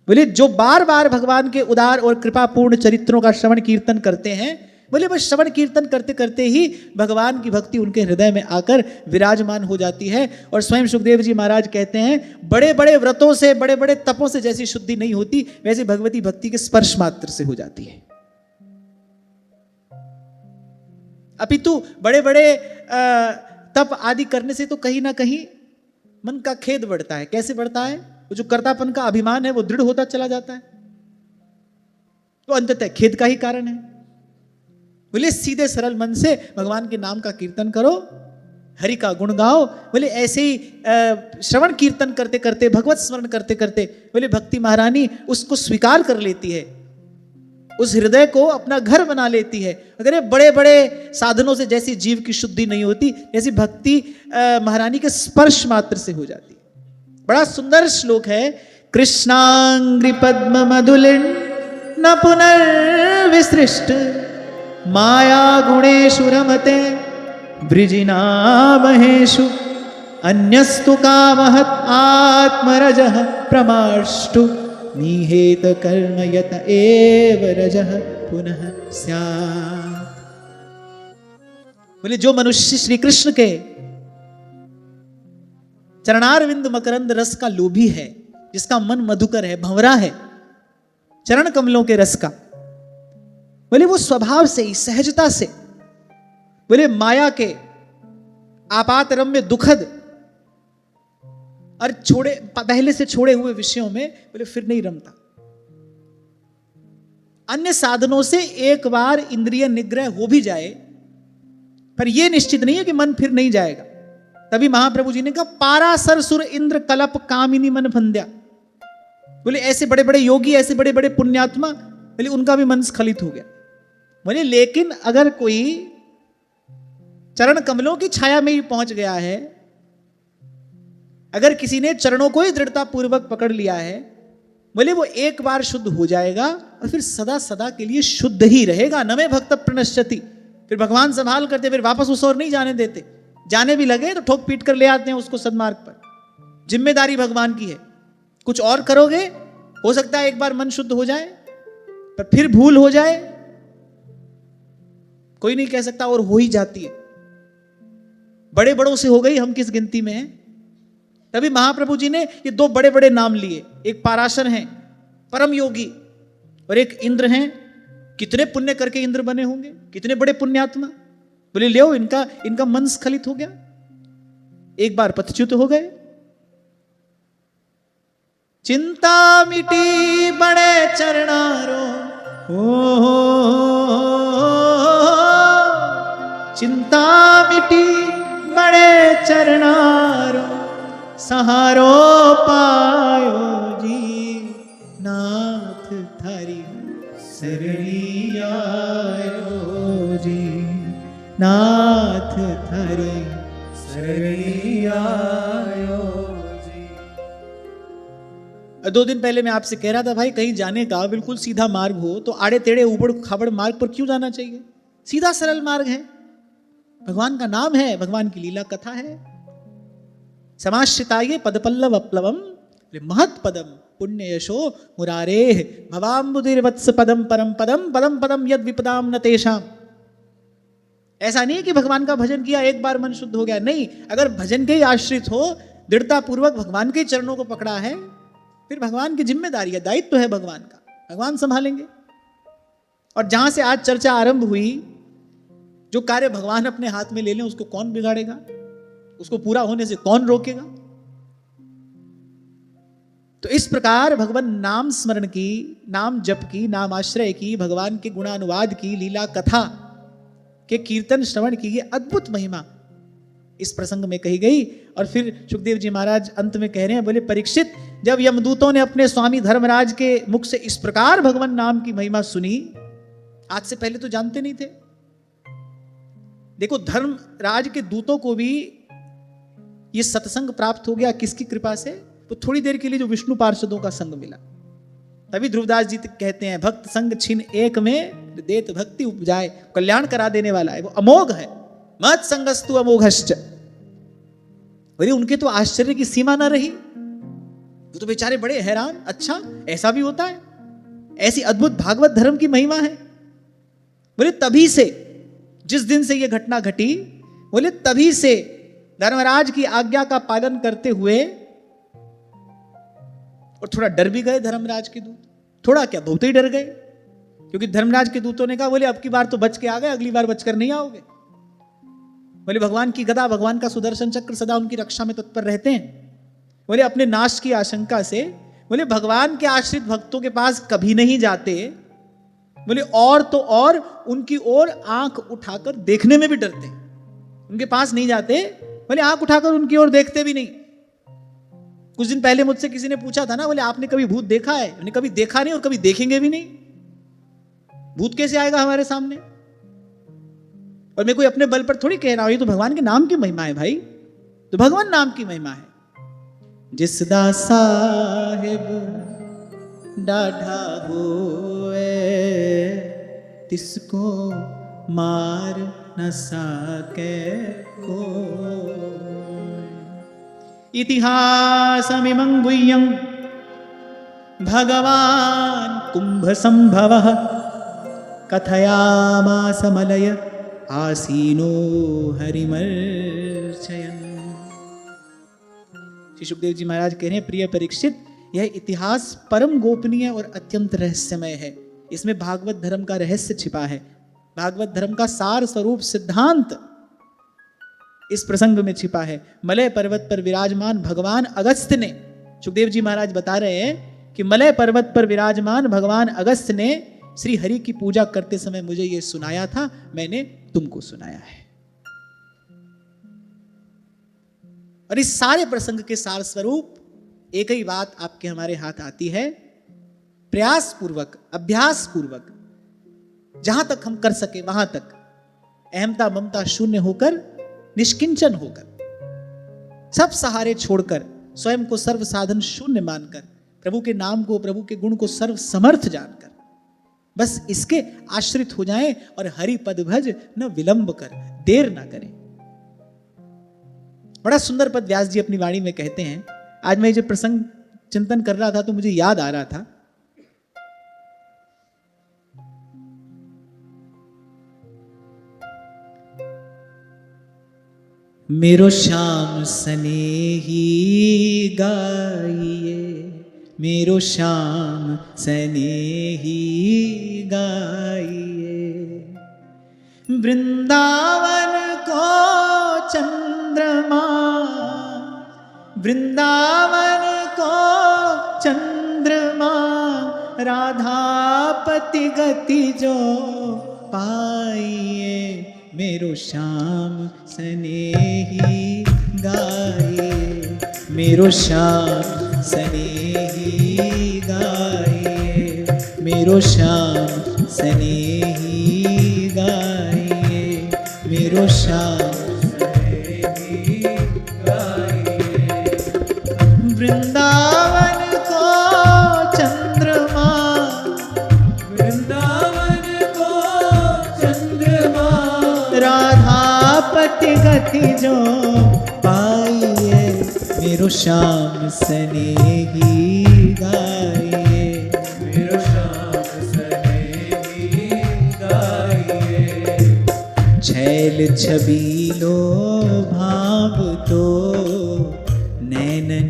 बोले जो बार बार भगवान के उदार और कृपापूर्ण चरित्रों का श्रवण कीर्तन करते हैं, बोले बस श्रवण कीर्तन करते करते ही भगवान की भक्ति उनके हृदय में आकर विराजमान हो जाती है। और स्वयं सुखदेव जी महाराज कहते हैं बड़े बड़े व्रतों से, बड़े बड़े तपों से जैसी शुद्धि नहीं होती, वैसे भगवती भक्ति के स्पर्श मात्र से हो जाती है। अपितु बड़े बड़े तप आदि करने से तो कहीं ना कहीं मन का खेद बढ़ता है। कैसे बढ़ता है? वो जो कर्तापन का अभिमान है वो दृढ़ होता चला जाता है, तो अंततः खेद का ही कारण है। बोले सीधे सरल मन से भगवान के नाम का कीर्तन करो, हरि का गुण गाओ। बोले ऐसे ही श्रवण कीर्तन करते करते, भगवत स्मरण करते करते, बोले भक्ति महारानी उसको स्वीकार कर लेती है, उस हृदय को अपना घर बना लेती है। अगर बड़े बड़े साधनों से जैसी जीव की शुद्धि नहीं होती, जैसी भक्ति महारानी के स्पर्श मात्र से हो जाती है। बड़ा सुंदर श्लोक है, कृष्णांग्रि पद्म मधुलिन न पुनर्विसृष्ट माया गुणेषु रमते वृजिना महेषु अन्यस्तु कामहत आत्मरजः प्रमाष्टु निहेत कर्म यत एव रजः पुनः स्यात्। बोले जो मनुष्य श्री कृष्ण के चरणारविंद मकरंद रस का लोभी है, जिसका मन मधुकर है, भंवरा है चरण कमलों के रस का, बोले वो स्वभाव से ही, सहजता से, बोले माया के आपात रम्य दुखद और पहले से छोड़े हुए विषयों में बोले फिर नहीं रमता। अन्य साधनों से एक बार इंद्रिय निग्रह हो भी जाए, पर यह निश्चित नहीं है कि मन फिर नहीं जाएगा। तभी महाप्रभु जी ने कहा पारासर सुर इंद्र कलप कामिनी मन फंद्या। बोले ऐसे बड़े बड़े योगी, ऐसे बड़े बड़े पुण्यात्मा, बोले उनका भी मन स्खलित हो गया। बोले लेकिन अगर कोई चरण कमलों की छाया में ही पहुंच गया है, अगर किसी ने चरणों को ही दृढ़ता पूर्वक पकड़ लिया है, बोले वो एक बार शुद्ध हो जाएगा और फिर सदा सदा के लिए शुद्ध ही रहेगा। नमे भक्त प्रणश्यति, फिर भगवान संभाल करते, फिर वापस उस ओर नहीं जाने देते। जाने भी लगे तो ठोक पीट कर ले आते हैं उसको सन्मार्ग पर। जिम्मेदारी भगवान की है। कुछ और करोगे, हो सकता है एक बार मन शुद्ध हो जाए, पर फिर भूल हो जाए, कोई नहीं कह सकता, और हो ही जाती है। बड़े बड़ों से हो गई, हम किस गिनती में हैं। तभी महाप्रभु जी ने ये दो बड़े बड़े नाम लिए, एक पाराशर हैं परम योगी और एक इंद्र हैं। कितने पुण्य करके इंद्र बने होंगे, कितने बड़े पुण्यात्मा। बोले ले इनका मन स्खलित हो गया, एक बार पथच्युत हो गए। चिंता मिटी बड़े चरणारो, चिंता मिटी बड़े चरणारो, सहारो पायो जी नाथ थारी सरणी आयो जी, नाथ थारी सरणी आयो जी। 2 दिन पहले मैं आपसे कह रहा था भाई कहीं जाने का बिल्कुल सीधा मार्ग हो तो आड़े टेढ़े ऊबड़ खाबड़ मार्ग पर क्यों जाना चाहिए। सीधा सरल मार्ग है, भगवान का नाम है, भगवान की लीला कथा है। समाश्रिताये पदपल्लव अप्लवम महत् पदम पुण्य यशो मुरारे भवाम्बुधिर्वत्स पदम परम पदम पदम पदम यद विपदाम न तेषाम। ऐसा नहीं कि भगवान का भजन किया एक बार मन शुद्ध हो गया, नहीं। अगर भजन के ही आश्रित हो, दृढ़ता पूर्वक भगवान के चरणों को पकड़ा है, फिर भगवान की जिम्मेदारी है, दायित्व है भगवान का, भगवान संभालेंगे। और जहां से आज चर्चा आरंभ हुई, जो कार्य भगवान अपने हाथ में ले लें उसको कौन बिगाड़ेगा, उसको पूरा होने से कौन रोकेगा। तो इस प्रकार भगवान नाम स्मरण की, नाम जप की, नाम आश्रय की, भगवान के गुणानुवाद की, लीला कथा के कीर्तन श्रवण की ये अद्भुत महिमा इस प्रसंग में कही गई। और फिर सुखदेव जी महाराज अंत में कह रहे हैं, बोले परीक्षित जब यमदूतों ने अपने स्वामी धर्मराज के मुख से इस प्रकार भगवान नाम की महिमा सुनी, आज से पहले तो जानते नहीं थे। देखो, धर्मराज के दूतों को भी ये सत्संग प्राप्त हो गया किसकी कृपा से? तो थोड़ी देर के लिए जो विष्णु पार्षदों का संग मिला। तभी ध्रुवदास जी कहते हैं, भक्त संग छिन एक में देत भक्ति उपजाए। कल्याण करा देने वाला है, वो अमोघ है। मत संगस्तु अमोघश्च। बोले उनके तो आश्चर्य की सीमा ना रही, वो तो बेचारे बड़े हैरान, अच्छा ऐसा भी होता है, ऐसी अद्भुत भागवत धर्म की महिमा है। बोले तभी से, जिस दिन से यह घटना घटी, बोले तभी से धर्मराज की आज्ञा का पालन करते हुए, और थोड़ा डर भी गए धर्मराज के दूत, थोड़ा क्या बहुत ही डर गए, क्योंकि धर्मराज के दूतों ने कहा, बोले अब की बार तो बच के आ गए, अगली बार बचकर नहीं आओगे। बोले भगवान की गदा, भगवान का सुदर्शन चक्र सदा उनकी रक्षा में तत्पर रहते हैं। बोले अपने नाश की आशंका से, बोले भगवान के आश्रित भक्तों के पास कभी नहीं जाते। बोले और तो और उनकी ओर आंख उठाकर देखने में भी डरते, उनके पास नहीं जाते। बोले आंख उठाकर उनकी ओर देखते भी नहीं। कुछ दिन पहले मुझसे किसी ने पूछा था ना, बोले आपने कभी भूत देखा है? मैंने कभी देखा नहीं और कभी देखेंगे भी नहीं। भूत कैसे आएगा हमारे सामने? और मैं कोई अपने बल पर थोड़ी कह रहा हूं, ये तो भगवान के नाम की महिमा है भाई, तो भगवान नाम की महिमा है। जिसदा साहिब डाढ़ा होए, तिसको मार न सके को। इतिहासमिमं गुह्यं भगवान कुंभ संभवः, कथयामास मलय आसीनो हरिमर्चयन्। श्री सुखदेव जी महाराज कह रहे हैं, प्रिय परीक्षित, यह इतिहास परम गोपनीय और अत्यंत रहस्यमय है। इसमें भागवत धर्म का रहस्य छिपा है। भागवत धर्म का सार स्वरूप सिद्धांत इस प्रसंग में छिपा है। मलय पर्वत पर विराजमान भगवान अगस्त्य ने, सुखदेव जी महाराज बता रहे हैं कि मलय पर्वत पर विराजमान भगवान अगस्त्य ने श्री हरि की पूजा करते समय मुझे यह सुनाया था, मैंने तुमको सुनाया है। और इस सारे प्रसंग के सार स्वरूप एक ही बात आपके हमारे हाथ आती है, प्रयास पूर्वक, अभ्यास पूर्वक, जहां तक हम कर सके वहां तक अहमता ममता शून्य होकर, निष्किंचन होकर, सब सहारे छोड़कर, स्वयं को सर्व साधन शून्य मानकर, प्रभु के नाम को, प्रभु के गुण को सर्व समर्थ जानकर, बस इसके आश्रित हो जाएं और हरि पद भज न विलंब कर, देर ना करें। बड़ा सुंदर पद व्यास जी अपनी वाणी में कहते हैं। आज मैं जो प्रसंग चिंतन कर रहा था तो मुझे याद आ रहा था, मेरो श्याम सनेही गाइए, मेरो श्याम सनेही गाइए, वृंदावन को चंद्रमा, वृंदावन को चंद्रमा, राधापति गति जो पाइए, मेरो श्याम सनेही गाइए, मेरो श्याम सनेही गाइए, मेरो श्याम सनेही गाइए, मेरो श्याम सनेही गाइए, वृंदावन को चंद्रमा, वृंदावन को चंद्रमा, राधापति गति जो पाइए, मेरो श्याम सनेही गाइए, मेरो श्याम सनेही गाइए, छैल छबीलो भाव तो नैनन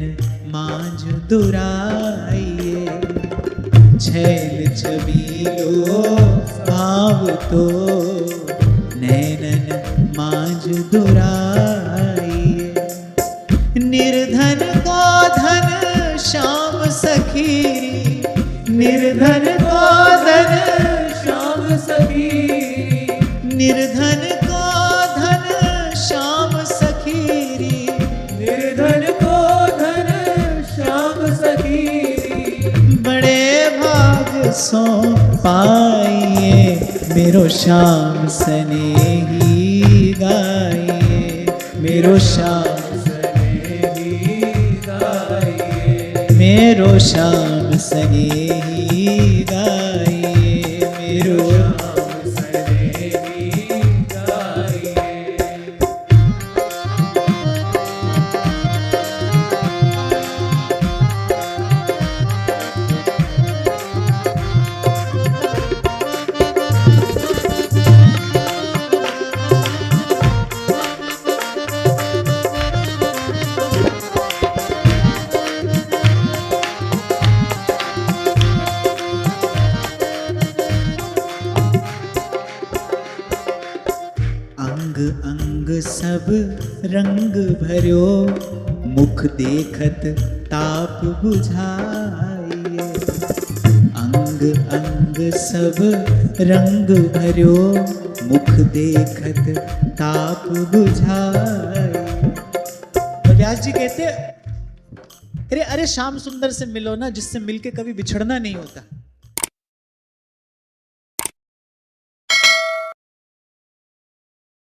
मांझ दुराइए, छैल छबीलो भाव तो नैनन मांझ दुराइए, निर्धन को धन श्याम सखीरी, निर्धन को धन श्याम सखीरी, निर्धन को धन श्याम सखीरी, निर्धन को धन श्याम सखीरी, सो पाइए, मेरो श्याम सनेही गाइए, मेरो श्याम सनेही गाइए, मेरो श्याम सनेही गाइए, मेरो श्याम सनेही गाइए। अंग अंग सब रंग भर्यो, मुख देखत ताप बुझाइए। अंग अंग सब रंग भर्यो, मुख देखत ताप बुझाइए। व्यास जी कहते अरे अरे श्याम सुंदर से मिलो ना, जिससे मिलके कभी बिछड़ना नहीं होता।